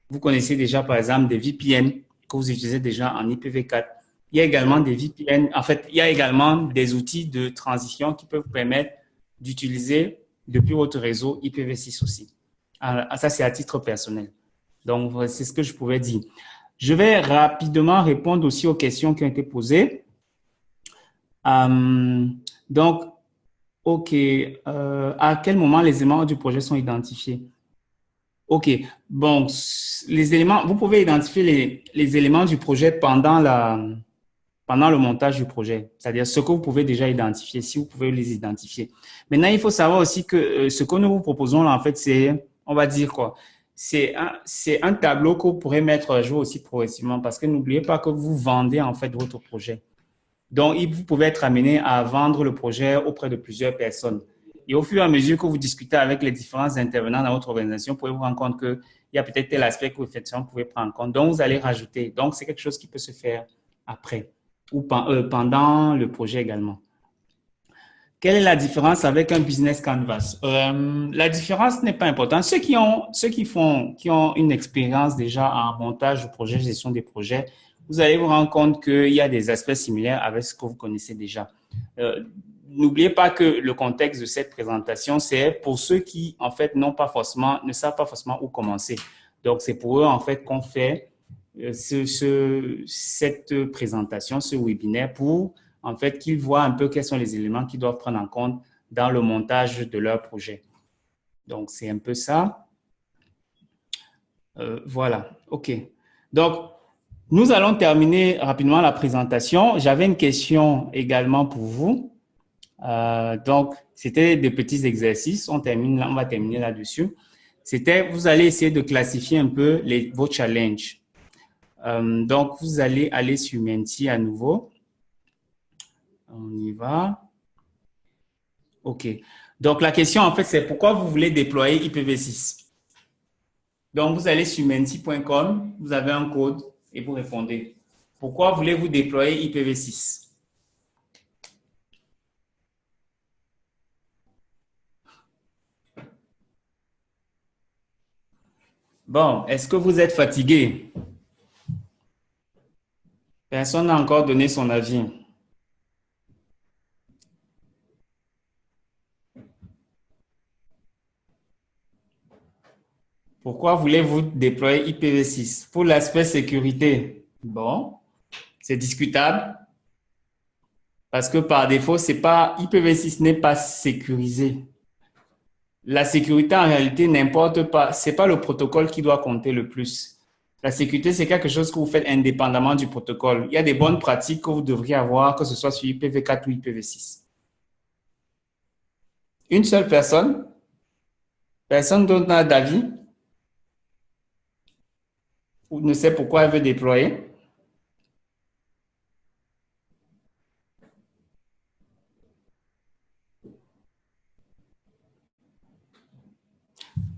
Vous connaissez déjà, par exemple, des VPN que vous utilisez déjà en IPv4. Il y a également des VPN, en fait, il y a également des outils de transition qui peuvent vous permettre d'utiliser depuis votre réseau IPv6 aussi. Alors, ça, c'est à titre personnel. Donc, c'est ce que je pouvais dire. Je vais rapidement répondre aussi aux questions qui ont été posées. Donc, OK. À quel moment les éléments du projet sont identifiés? OK. Bon, les éléments, vous pouvez identifier les éléments du projet pendant le montage du projet. C'est-à-dire ce que vous pouvez déjà identifier, si vous pouvez les identifier. Maintenant, il faut savoir aussi que ce que nous vous proposons là, en fait, c'est, on va dire quoi? C'est un tableau que vous pourrez mettre à jour aussi progressivement parce que n'oubliez pas que vous vendez en fait votre projet. Donc, vous pouvez être amené à vendre le projet auprès de plusieurs personnes. Et au fur et à mesure que vous discutez avec les différents intervenants dans votre organisation, vous pouvez vous rendre compte qu'il y a peut-être tel aspect que vous, effectivement, pouvez prendre en compte. Donc, vous allez rajouter. Donc, c'est quelque chose qui peut se faire après ou pendant le projet également. Quelle est la différence avec un business canvas? La différence n'est pas importante. Ceux qui ont une expérience déjà en montage de projet, gestion des projets, vous allez vous rendre compte qu'il y a des aspects similaires avec ce que vous connaissez déjà. N'oubliez pas que le contexte de cette présentation, c'est pour ceux qui, en fait, ne savent pas forcément où commencer. Donc, c'est pour eux, en fait, qu'on fait cette présentation, ce webinaire pour, en fait, qu'ils voient un peu quels sont les éléments qu'ils doivent prendre en compte dans le montage de leur projet. Donc, c'est un peu ça. Voilà, OK. Donc, nous allons terminer rapidement la présentation. J'avais une question également pour vous. Donc, c'était des petits exercices. On va terminer là-dessus. C'était, vous allez essayer de classifier un peu vos challenges. Donc, vous allez aller sur Menti à nouveau. On y va. OK. Donc, la question, en fait, c'est pourquoi vous voulez déployer IPv6? Donc, vous allez sur menti.com, vous avez un code et vous répondez. Pourquoi voulez-vous déployer IPv6? Bon, est-ce que vous êtes fatigué? Personne n'a encore donné son avis. Pourquoi voulez-vous déployer IPv6? Pour l'aspect sécurité. Bon, c'est discutable parce que par défaut, IPv6 n'est pas sécurisé. La sécurité, en réalité, n'importe pas. Ce n'est pas le protocole qui doit compter le plus. La sécurité, c'est quelque chose que vous faites indépendamment du protocole. Il y a des bonnes pratiques que vous devriez avoir, que ce soit sur IPv4 ou IPv6. Une seule personne? Personne d'autre n'a d'avis? Ou ne sait pourquoi elle veut déployer?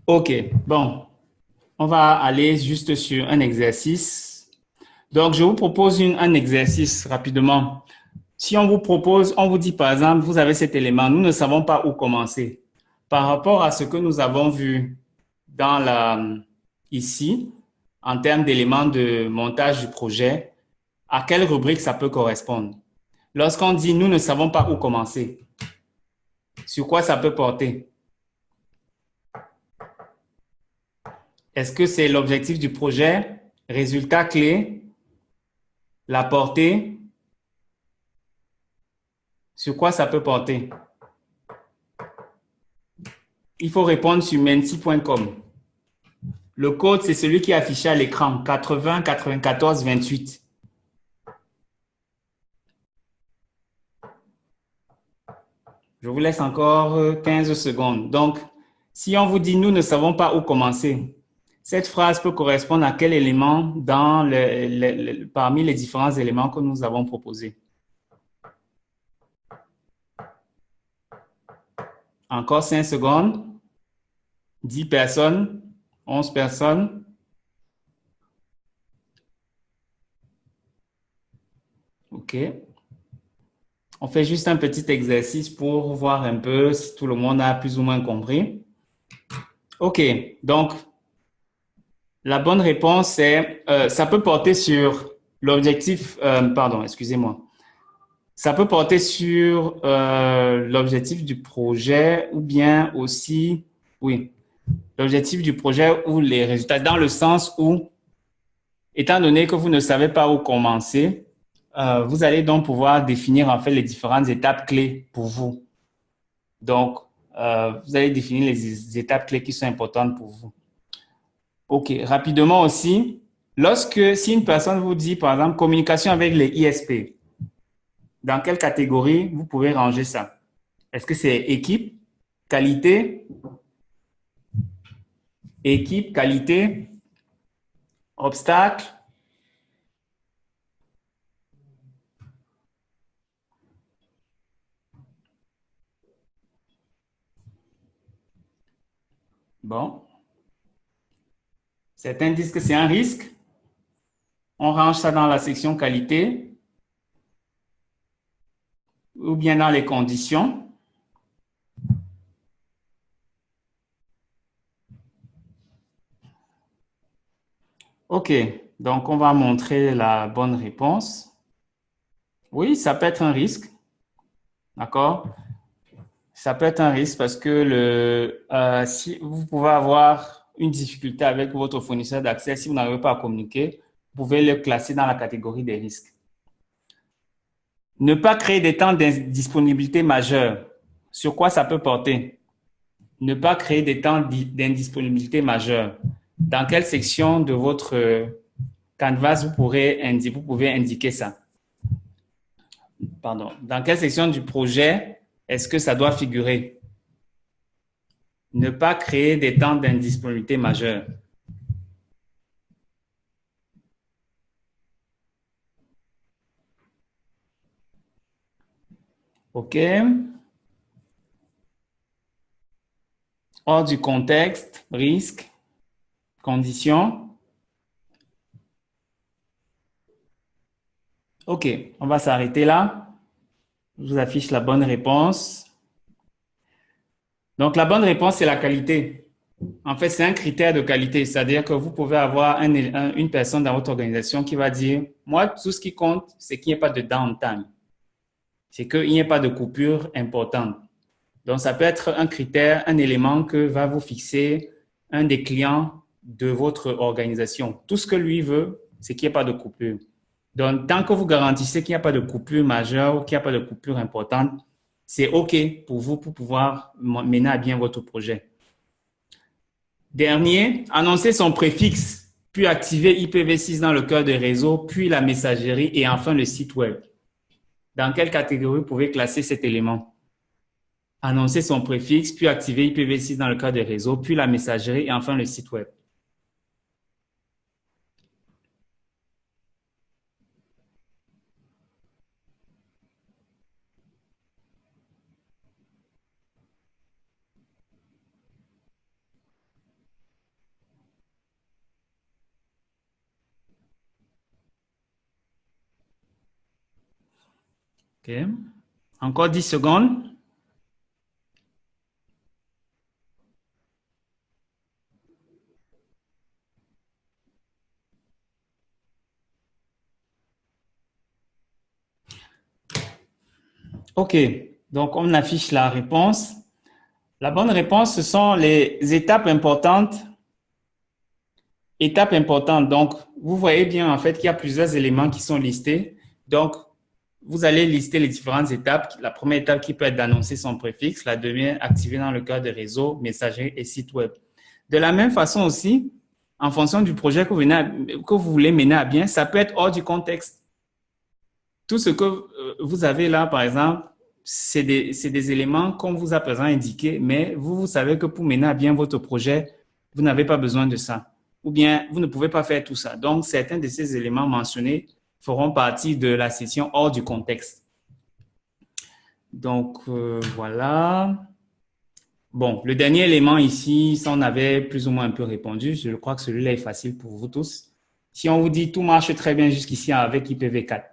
OK, bon. On va aller juste sur un exercice. Donc, je vous propose un exercice rapidement. Si on vous propose, on vous dit par exemple, vous avez cet élément, nous ne savons pas où commencer. Par rapport à ce que nous avons vu ici, en termes d'éléments de montage du projet, à quelle rubrique ça peut correspondre? Lorsqu'on dit nous ne savons pas où commencer, sur quoi ça peut porter? Est-ce que c'est l'objectif du projet, résultat clé, la portée? Sur quoi ça peut porter? Il faut répondre sur menti.com. Le code, c'est celui qui est affiché à l'écran, 80 94 28. Je vous laisse encore 15 secondes. Donc, si on vous dit « nous ne savons pas où commencer », cette phrase peut correspondre à quel élément parmi les différents éléments que nous avons proposés? Encore 5 secondes. 10 personnes, 11 personnes. OK. On fait juste un petit exercice pour voir un peu si tout le monde a plus ou moins compris. OK. Donc, la bonne réponse c'est, ça peut porter sur l'objectif, pardon, excusez-moi. Ça peut porter sur l'objectif du projet ou bien aussi, oui, l'objectif du projet ou les résultats, dans le sens où, étant donné que vous ne savez pas où commencer, vous allez donc pouvoir définir en fait les différentes étapes clés pour vous. Donc, vous allez définir les étapes clés qui sont importantes pour vous. OK, rapidement aussi, si une personne vous dit, par exemple, communication avec les ISP, dans quelle catégorie vous pouvez ranger ça? Est-ce que c'est équipe, qualité, obstacle? Bon. Certains disent que c'est un risque. On range ça dans la section qualité ou bien dans les conditions. OK, donc on va montrer la bonne réponse. Oui, ça peut être un risque. D'accord? Ça peut être un risque parce que si vous pouvez avoir une difficulté avec votre fournisseur d'accès, si vous n'arrivez pas à communiquer, vous pouvez le classer dans la catégorie des risques. Ne pas créer des temps d'indisponibilité majeurs. Sur quoi ça peut porter? Ne pas créer des temps d'indisponibilité majeurs. Dans quelle section de votre canvas vous pouvez indiquer ça? Pardon. Dans quelle section du projet est-ce que ça doit figurer? Ne pas créer des temps d'indisponibilité majeurs. OK. Hors du contexte, risque, conditions. OK, on va s'arrêter là. Je vous affiche la bonne réponse. Donc, la bonne réponse, c'est la qualité. En fait, c'est un critère de qualité, c'est-à-dire que vous pouvez avoir une personne dans votre organisation qui va dire, moi, tout ce qui compte, c'est qu'il n'y ait pas de downtime. C'est qu'il n'y ait pas de coupure importante. Donc, ça peut être un critère, un élément que va vous fixer un des clients de votre organisation. Tout ce que lui veut, c'est qu'il n'y ait pas de coupure. Donc, tant que vous garantissez qu'il n'y a pas de coupure majeure ou qu'il n'y a pas de coupure importante, c'est OK pour vous pour pouvoir mener à bien votre projet. Dernier, annoncer son préfixe, puis activer IPv6 dans le cœur des réseaux, puis la messagerie et enfin le site web. Dans quelle catégorie vous pouvez classer cet élément? Annoncer son préfixe, puis activer IPv6 dans le cœur des réseaux, puis la messagerie et enfin le site web. OK. Encore 10 secondes. OK. Donc, on affiche la réponse. La bonne réponse, ce sont les étapes importantes. Étapes importantes. Donc, vous voyez bien en fait qu'il y a plusieurs éléments qui sont listés. Donc, vous allez lister les différentes étapes. La première étape qui peut être d'annoncer son préfixe. La deuxième, activer dans le cœur de réseau, messagerie et site web. De la même façon aussi, en fonction du projet que vous voulez mener à bien, ça peut être hors du contexte. Tout ce que vous avez là, par exemple, c'est des éléments qu'on vous a présent indiqués, mais vous savez que pour mener à bien votre projet, vous n'avez pas besoin de ça. Ou bien, vous ne pouvez pas faire tout ça. Donc, certains de ces éléments mentionnés feront partie de la session hors du contexte. Donc, voilà. Bon, le dernier élément ici, ça on avait plus ou moins un peu répondu. Je crois que celui-là est facile pour vous tous. Si on vous dit tout marche très bien jusqu'ici avec IPv4.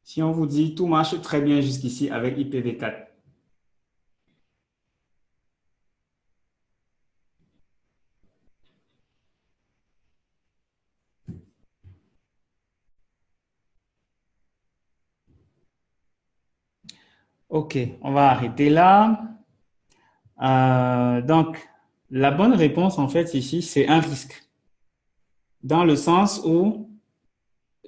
Si on vous dit tout marche très bien jusqu'ici avec IPv4. OK, on va arrêter là. Donc, la bonne réponse, en fait, ici, c'est un risque. Dans le sens où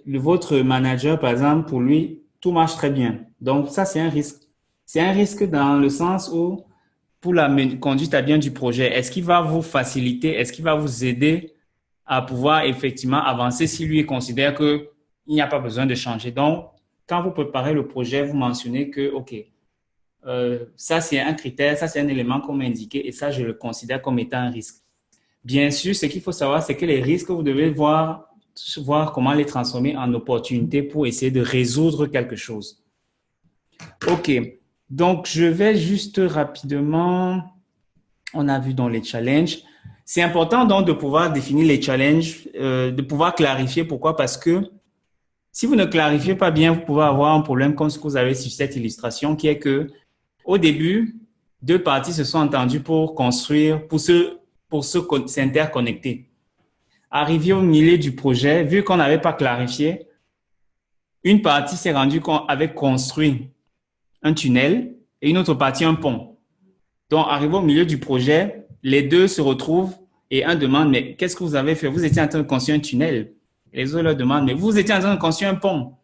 votre manager, par exemple, pour lui, tout marche très bien. Donc, ça, c'est un risque. C'est un risque dans le sens où, pour la conduite à bien du projet, est-ce qu'il va vous faciliter, est-ce qu'il va vous aider à pouvoir effectivement avancer si lui considère qu'il n'y a pas besoin de changer. Donc, quand vous préparez le projet, vous mentionnez que, OK, ça, c'est un critère, ça, c'est un élément qu'on m'a indiqué et ça, je le considère comme étant un risque. Bien sûr, ce qu'il faut savoir, c'est que les risques, vous devez voir comment les transformer en opportunités pour essayer de résoudre quelque chose. OK. Donc, je vais juste rapidement, on a vu dans les challenges. C'est important donc de pouvoir définir les challenges, de pouvoir clarifier. Pourquoi? Parce que si vous ne clarifiez pas bien, vous pouvez avoir un problème comme ce que vous avez sur cette illustration qui est que au début, deux parties se sont entendues pour construire, pour s'interconnecter. Arrivé au milieu du projet, vu qu'on n'avait pas clarifié, une partie s'est rendue qu'on avait construit un tunnel et une autre partie un pont. Donc, arrivé au milieu du projet, les deux se retrouvent et un demande, mais qu'est-ce que vous avez fait? Vous étiez en train de construire un tunnel. Et les autres leur demandent, mais vous étiez en train de construire un pont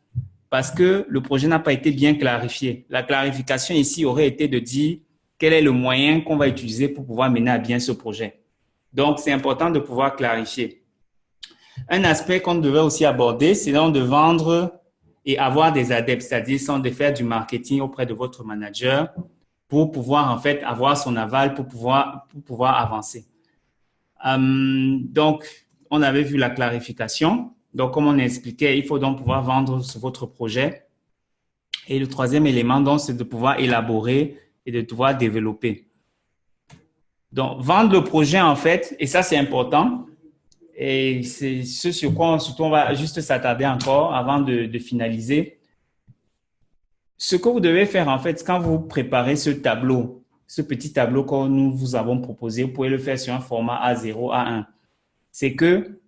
parce que le projet n'a pas été bien clarifié. La clarification ici aurait été de dire quel est le moyen qu'on va utiliser pour pouvoir mener à bien ce projet. Donc, c'est important de pouvoir clarifier. Un aspect qu'on devait aussi aborder, c'est donc de vendre et avoir des adeptes, c'est-à-dire de faire du marketing auprès de votre manager pour pouvoir en fait avoir son aval, pour pouvoir avancer. Donc, on avait vu la clarification. Donc, comme on expliquait, il faut donc pouvoir vendre votre projet. Et le troisième élément, donc, c'est de pouvoir élaborer et de pouvoir développer. Donc, vendre le projet, en fait, et ça, c'est important. Et c'est ce sur quoi surtout on va juste s'attarder encore avant de finaliser. Ce que vous devez faire, en fait, quand vous préparez ce tableau, ce petit tableau que nous vous avons proposé, vous pouvez le faire sur un format A0, A1. C'est que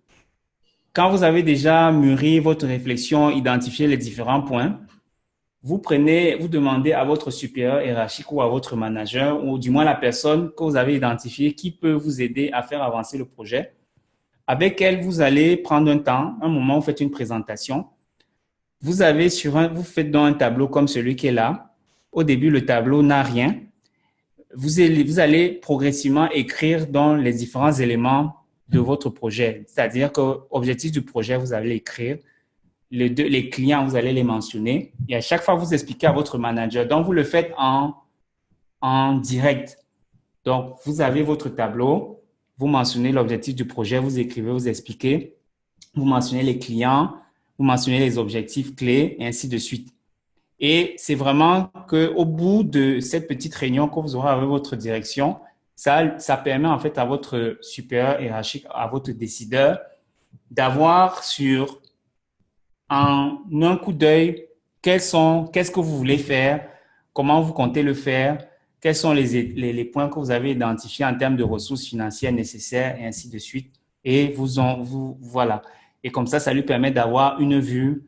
quand vous avez déjà mûri votre réflexion, identifié les différents points, vous demandez à votre supérieur hiérarchique ou à votre manager, ou du moins la personne que vous avez identifiée qui peut vous aider à faire avancer le projet, avec elle, vous allez prendre un moment, vous faites une présentation. Vous faites dans un tableau comme celui qui est là. Au début, le tableau n'a rien. Vous allez progressivement écrire dans les différents éléments de votre projet. C'est-à-dire que l'objectif du projet, vous allez l'écrire. Les clients, vous allez les mentionner. Et à chaque fois, vous expliquez à votre manager. Donc, vous le faites en direct. Donc, vous avez votre tableau. Vous mentionnez l'objectif du projet. Vous écrivez, vous expliquez. Vous mentionnez les clients. Vous mentionnez les objectifs clés et ainsi de suite. Et c'est vraiment qu'au bout de cette petite réunion que vous aurez avec votre direction, ça permet en fait à votre supérieur hiérarchique, à votre décideur, d'avoir en un coup d'œil qu'est-ce que vous voulez faire, comment vous comptez le faire, quels sont les points que vous avez identifiés en termes de ressources financières nécessaires et ainsi de suite. Et voilà. Et comme ça lui permet d'avoir une vue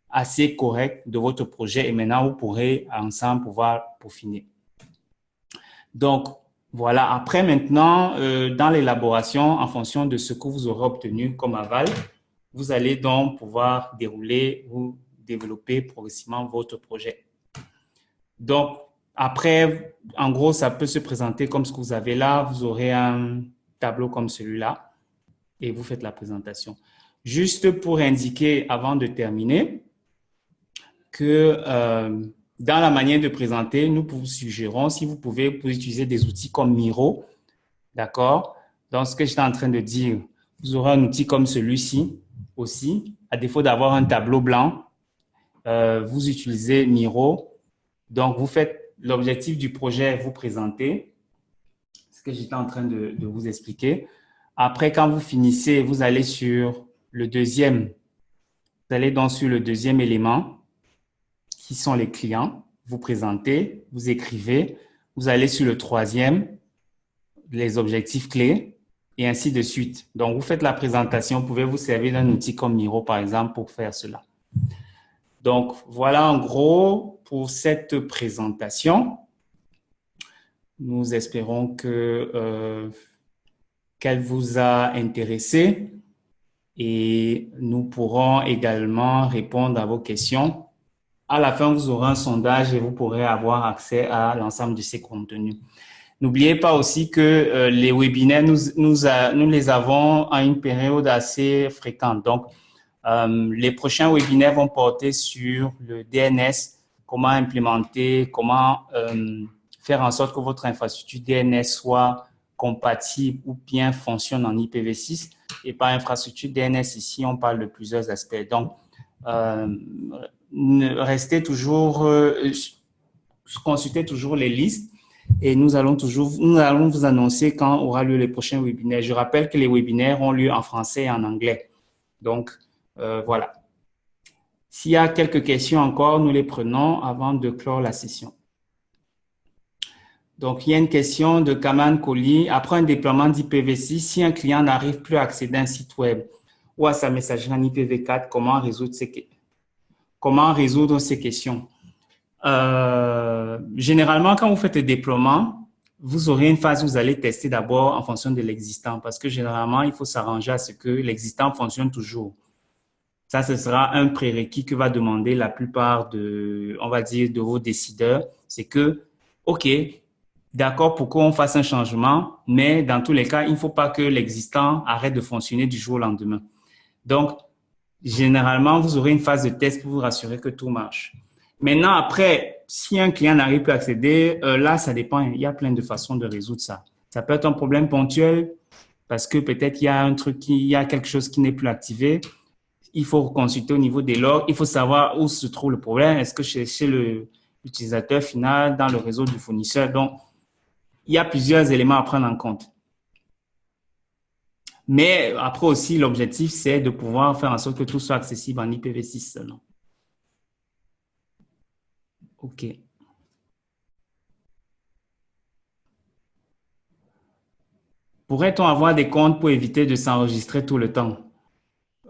assez correcte de votre projet et maintenant vous pourrez ensemble pouvoir peaufiner. Donc, voilà. Après, maintenant, dans l'élaboration, en fonction de ce que vous aurez obtenu comme aval, vous allez donc pouvoir dérouler ou développer progressivement votre projet. Donc, après, en gros, ça peut se présenter comme ce que vous avez là. Vous aurez un tableau comme celui-là et vous faites la présentation. Juste pour indiquer, avant de terminer, que dans la manière de présenter, nous vous suggérons, si vous pouvez utiliser des outils comme Miro, d'accord? Donc, ce que j'étais en train de dire, vous aurez un outil comme celui-ci aussi. À défaut d'avoir un tableau blanc, vous utilisez Miro. Donc, vous faites l'objectif du projet, vous présentez ce que j'étais en train de vous expliquer. Après, quand vous finissez, vous allez sur le deuxième. Vous allez donc sur le deuxième élément, qui sont les clients. Vous présentez, vous écrivez. Vous allez sur le troisième, les objectifs clés, et ainsi de suite. Donc, vous faites la présentation. Vous pouvez vous servir d'un outil comme Miro, par exemple, pour faire cela. Donc, voilà en gros pour cette présentation. Nous espérons qu'elle vous a intéressé et nous pourrons également répondre à vos questions. À la fin, vous aurez un sondage et vous pourrez avoir accès à l'ensemble de ces contenus. N'oubliez pas aussi que les webinaires, nous les avons à une période assez fréquente. Donc, les prochains webinaires vont porter sur le DNS, comment implémenter, comment faire en sorte que votre infrastructure DNS soit compatible ou bien fonctionne en IPv6. Et par infrastructure DNS, ici, on parle de plusieurs aspects. Donc, restez toujours, consultez toujours les listes et nous allons vous annoncer quand aura lieu les prochains webinaires. Je rappelle que les webinaires ont lieu en français et en anglais. Donc, voilà. S'il y a quelques questions encore, nous les prenons avant de clore la session. Donc, il y a une question de Kaman Koli. Après un déploiement d'IPv6, si un client n'arrive plus à accéder à un site web ou à sa messagerie en IPv4, comment résoudre ces questions? Généralement, quand vous faites le déploiement, vous aurez une phase où vous allez tester d'abord en fonction de l'existant parce que généralement, il faut s'arranger à ce que l'existant fonctionne toujours. Ça, ce sera un prérequis que va demander la plupart on va dire, de vos décideurs. C'est que, OK, d'accord pour qu'on fasse un changement, mais dans tous les cas, il ne faut pas que l'existant arrête de fonctionner du jour au lendemain. Donc, généralement, vous aurez une phase de test pour vous rassurer que tout marche. Maintenant, après, si un client n'arrive plus à accéder, là, ça dépend. Il y a plein de façons de résoudre ça. Ça peut être un problème ponctuel parce que peut-être il y a quelque chose qui n'est plus activé. Il faut consulter au niveau des logs. Il faut savoir où se trouve le problème. Est-ce que c'est chez l'utilisateur final, dans le réseau du fournisseur? Donc, il y a plusieurs éléments à prendre en compte. Mais après aussi, l'objectif, c'est de pouvoir faire en sorte que tout soit accessible en IPv6 seulement. OK. Pourrait-on avoir des comptes pour éviter de s'enregistrer tout le temps?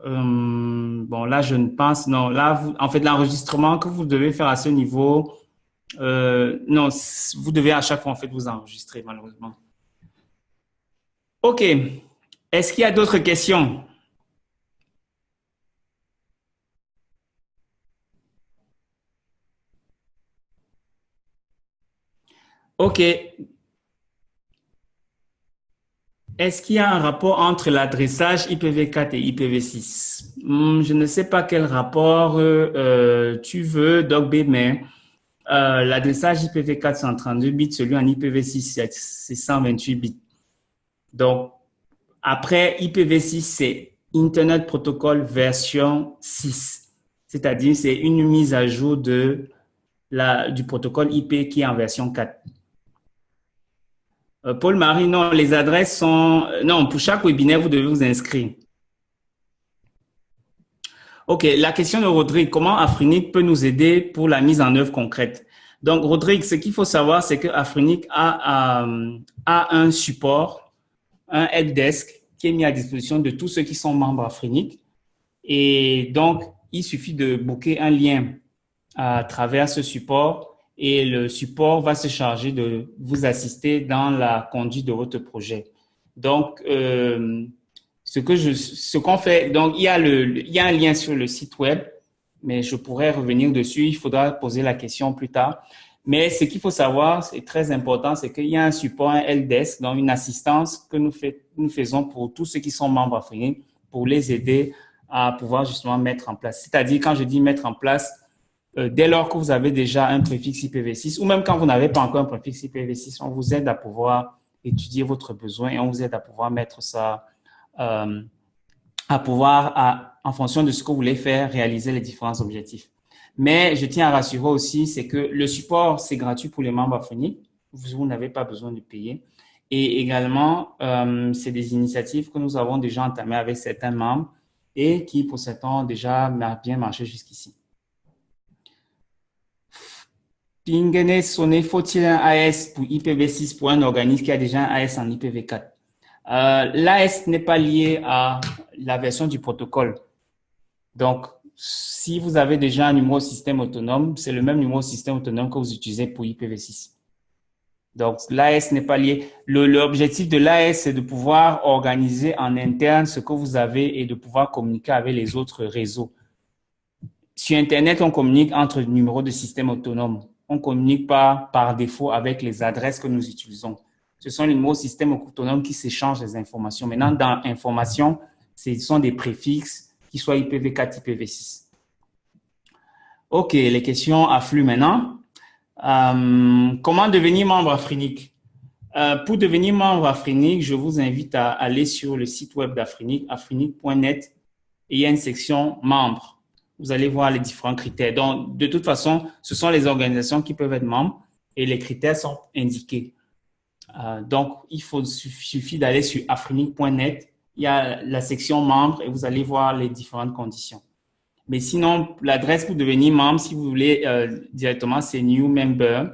Bon, là, je ne pense, non. Là, en fait, l'enregistrement que vous devez faire à ce niveau, non, vous devez à chaque fois, en fait, vous enregistrer, malheureusement. OK. Est-ce qu'il y a d'autres questions? OK. Est-ce qu'il y a un rapport entre l'adressage IPv4 et IPv6? Je ne sais pas quel rapport tu veux, DocB, mais l'adressage IPv4, c'est en 32 bits, celui en IPv6, c'est 128 bits. Donc, après, IPv6, c'est Internet Protocol version 6, c'est-à-dire c'est une mise à jour du protocole IP qui est en version 4. Paul-Marie, non, les adresses sont… Non, pour chaque webinaire, vous devez vous inscrire. OK, la question de Rodrigue, comment Afrinic peut nous aider pour la mise en œuvre concrète? Donc, Rodrigue, ce qu'il faut savoir, c'est que Afrinic a un support, un helpdesk qui est mis à disposition de tous ceux qui sont membres Afrinic. Et donc, il suffit de booker un lien à travers ce support et le support va se charger de vous assister dans la conduite de votre projet. Donc, ce qu'on fait, donc il y a un lien sur le site web, mais je pourrais revenir dessus. Il faudra poser la question plus tard. Mais ce qu'il faut savoir, c'est très important, c'est qu'il y a un support, un helpdesk, donc une assistance que nous faisons pour tous ceux qui sont membres Afrinic pour les aider à pouvoir justement mettre en place. C'est-à-dire, quand je dis mettre en place, dès lors que vous avez déjà un préfixe IPv6 ou même quand vous n'avez pas encore un préfixe IPv6, on vous aide à pouvoir étudier votre besoin et on vous aide à pouvoir mettre ça, en fonction de ce que vous voulez faire, réaliser les différents objectifs. Mais je tiens à rassurer aussi, c'est que le support, c'est gratuit pour les membres Afrinic. Vous n'avez pas besoin de payer. Et également, c'est des initiatives que nous avons déjà entamées avec certains membres et qui, pour certains, ont déjà bien marché jusqu'ici. Pingene sonné, faut-il un AS pour IPv6 pour un organisme qui a déjà un AS en IPv4? L'AS n'est pas lié à la version du protocole. Donc, si vous avez déjà un numéro système autonome, c'est le même numéro système autonome que vous utilisez pour IPv6. Donc, l'AS n'est pas lié. L'objectif de l'AS, c'est de pouvoir organiser en interne ce que vous avez et de pouvoir communiquer avec les autres réseaux. Sur Internet, on communique entre numéros de système autonome. On ne communique pas par défaut avec les adresses que nous utilisons. Ce sont les numéros de système autonome qui s'échangent les informations. Maintenant, dans information, ce sont des préfixes qui soient IPv4, IPv6. OK, les questions affluent maintenant. Comment devenir membre Afrinic? Pour devenir membre Afrinic, je vous invite à aller sur le site web d'Afrinic, afrinic.net, et il y a une section membres. Vous allez voir les différents critères. Donc, de toute façon, ce sont les organisations qui peuvent être membres et les critères sont indiqués. Donc, suffit d'aller sur afrinic.net. Il y a la section membres et vous allez voir les différentes conditions. Mais sinon, l'adresse pour devenir membre, si vous voulez directement, c'est New Member.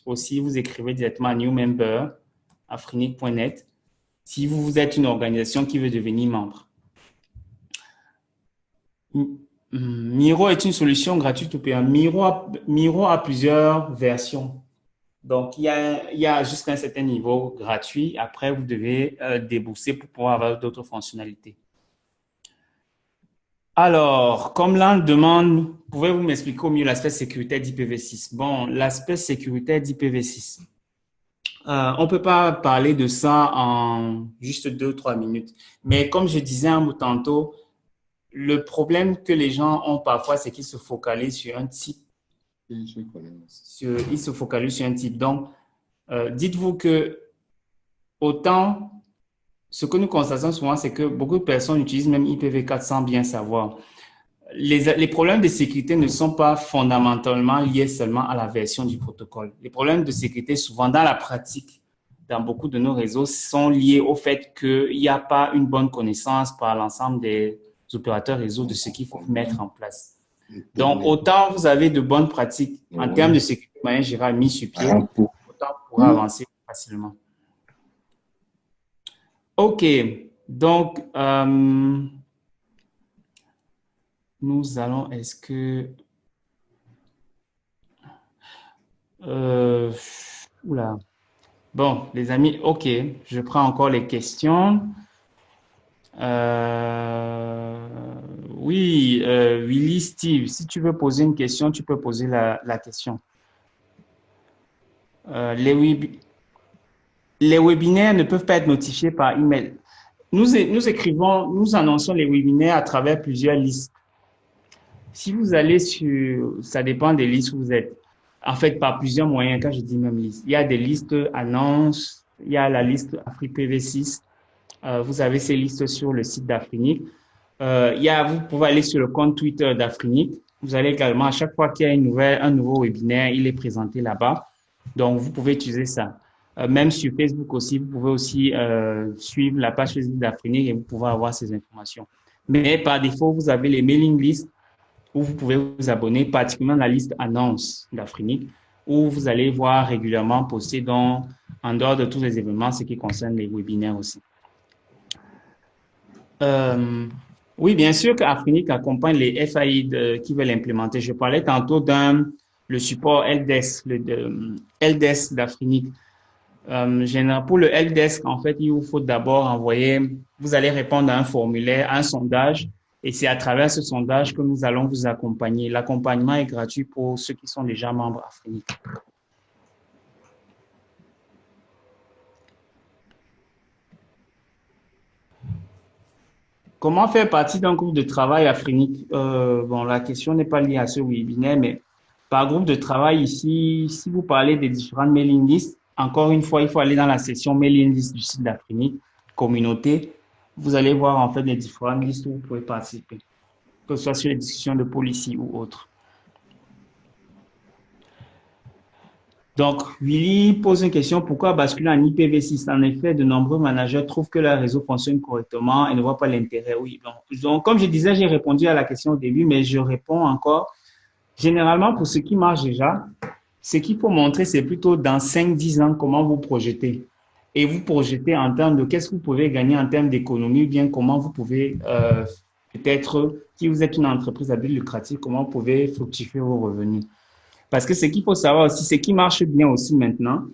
Aussi, vous écrivez directement à New Member, afrinic.net, si vous êtes une organisation qui veut devenir membre. Miro est une solution gratuite ou payante. Miro a plusieurs versions. Donc, il y a jusqu'à un certain niveau gratuit. Après, vous devez débourser pour pouvoir avoir d'autres fonctionnalités. Alors, comme l'un demande, pouvez-vous m'expliquer au mieux l'aspect sécuritaire d'IPv6? Bon, l'aspect sécuritaire d'IPv6. On ne peut pas parler de ça en juste 2-3 minutes. Mais comme je disais un mot tantôt, le problème que les gens ont parfois, c'est qu'ils se focalisent sur un type. Ils se focalisent sur un type. Donc, dites-vous que autant, ce que nous constatons souvent, c'est que beaucoup de personnes utilisent même IPv4 sans bien savoir. Les problèmes de sécurité ne sont pas fondamentalement liés seulement à la version du protocole. Les problèmes de sécurité, souvent dans la pratique, dans beaucoup de nos réseaux, sont liés au fait qu'il n'y a pas une bonne connaissance par l'ensemble des opérateurs réseau de ce qu'il faut mettre en place. Donc, autant vous avez de bonnes pratiques en termes de sécurité de manière générale mis sur pied, autant vous pourrez avancer facilement. OK. Donc, nous allons, est-ce que... oula. Bon, les amis, ok, je prends encore les questions. Oui, Willy, Steve, si tu veux poser une question, tu peux poser la question. Les webinaires ne peuvent pas être notifiés par email. Nous annonçons les webinaires à travers plusieurs listes. Si vous allez sur, ça dépend des listes où vous êtes. En fait, par plusieurs moyens, quand je dis même liste, il y a des listes annonces, il y a la liste AfriPV6. Vous avez ces listes sur le site d'Afrinic. Vous pouvez aller sur le compte Twitter d'Afrinic. Vous allez également, à chaque fois qu'il y a un nouveau webinaire, il est présenté là-bas. Donc, vous pouvez utiliser ça. Même sur Facebook aussi, vous pouvez aussi suivre la page Facebook d'Afrinic et vous pouvez avoir ces informations. Mais par défaut, vous avez les mailing lists où vous pouvez vous abonner, particulièrement la liste annonce d'Afrinic, où vous allez voir régulièrement poster en dehors de tous les événements, ce qui concerne les webinaires aussi. Oui, bien sûr qu'Afrinic accompagne les FAI qui veulent implémenter. Je parlais tantôt le support Helpdesk, Helpdesk d'Afrinic. Pour le Helpdesk, en fait, il vous faut d'abord vous allez répondre à un formulaire, à un sondage, et c'est à travers ce sondage que nous allons vous accompagner. L'accompagnement est gratuit pour ceux qui sont déjà membres Afrinic. Comment faire partie d'un groupe de travail Afrinic? Bon, la question n'est pas liée à ce webinaire, mais par groupe de travail ici, si vous parlez des différentes mailing lists, encore une fois, il faut aller dans la section mailing list du site d'Afrinic, communauté. Vous allez voir en fait les différentes listes où vous pouvez participer, que ce soit sur les discussions de policy ou autres. Donc, Willy pose une question, pourquoi basculer en IPv6? En effet, de nombreux managers trouvent que leur réseau fonctionne correctement et ne voient pas l'intérêt. Oui, donc, comme je disais, j'ai répondu à la question au début, mais je réponds encore. Généralement, pour ce qui marche déjà, ce qu'il faut montrer, c'est plutôt dans 5-10 ans comment vous projetez. Et vous projetez en termes de qu'est-ce que vous pouvez gagner en termes d'économie, ou bien comment vous pouvez peut-être, si vous êtes une entreprise à but lucratif, comment vous pouvez fructifier vos revenus. Parce que ce qu'il faut savoir aussi, ce qui marche bien aussi maintenant,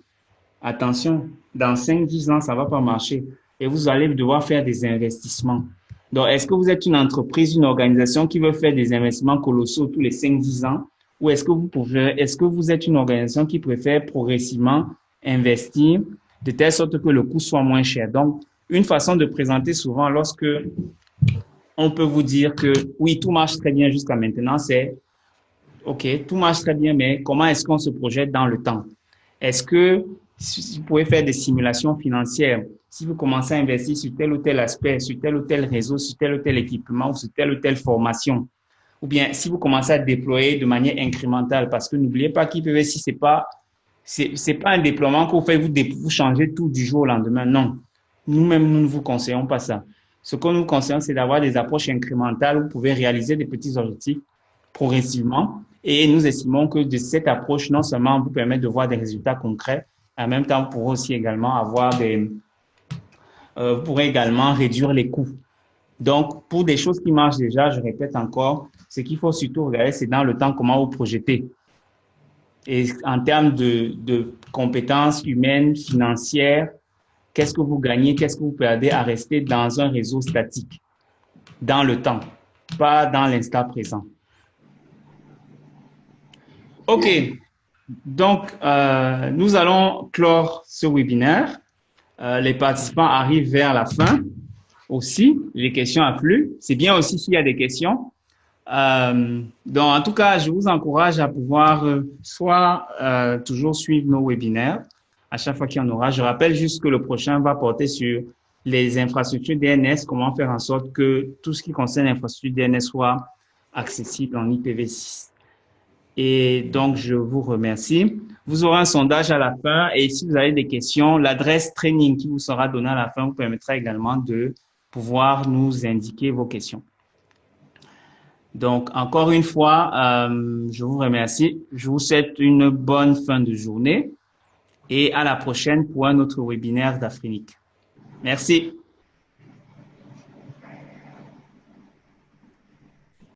attention, dans 5-10 ans, ça ne va pas marcher. Et vous allez devoir faire des investissements. Donc, est-ce que vous êtes une entreprise, une organisation qui veut faire des investissements colossaux tous les 5-10 ans? Ou est-ce que vous êtes une organisation qui préfère progressivement investir de telle sorte que le coût soit moins cher? Donc, une façon de présenter souvent lorsque on peut vous dire que oui, tout marche très bien jusqu'à maintenant, c'est OK, tout marche très bien, mais comment est-ce qu'on se projette dans le temps? Est-ce que vous pouvez faire des simulations financières? Si vous commencez à investir sur tel ou tel aspect, sur tel ou tel réseau, sur tel ou tel équipement, ou sur telle ou telle formation, ou bien si vous commencez à déployer de manière incrémentale, parce que n'oubliez pas qu'IPv6, c'est pas un déploiement que vous faites, vous changez tout du jour au lendemain. Non. Nous-mêmes, nous ne vous conseillons pas ça. Ce que nous conseillons, c'est d'avoir des approches incrémentales où vous pouvez réaliser des petits objectifs progressivement. Et nous estimons que de cette approche, non seulement vous permet de voir des résultats concrets, en même temps, vous pourrez aussi également vous pourrez également réduire les coûts. Donc, pour des choses qui marchent déjà, je répète encore, ce qu'il faut surtout regarder, c'est dans le temps comment vous projetez. Et en termes de compétences humaines, financières, qu'est-ce que vous gagnez, qu'est-ce que vous perdez à rester dans un réseau statique, dans le temps, pas dans l'instant présent. OK. Donc, nous allons clore ce webinaire. Les participants arrivent vers la fin aussi. Les questions affluent. C'est bien aussi s'il y a des questions. Donc, en tout cas, je vous encourage à pouvoir soit toujours suivre nos webinaires à chaque fois qu'il y en aura. Je rappelle juste que le prochain va porter sur les infrastructures DNS, comment faire en sorte que tout ce qui concerne l'infrastructure DNS soit accessible en IPv6. Et donc, je vous remercie. Vous aurez un sondage à la fin et si vous avez des questions, l'adresse training qui vous sera donnée à la fin vous permettra également de pouvoir nous indiquer vos questions. Donc, encore une fois, je vous remercie. Je vous souhaite une bonne fin de journée et à la prochaine pour un autre webinaire d'Afrinic. Merci.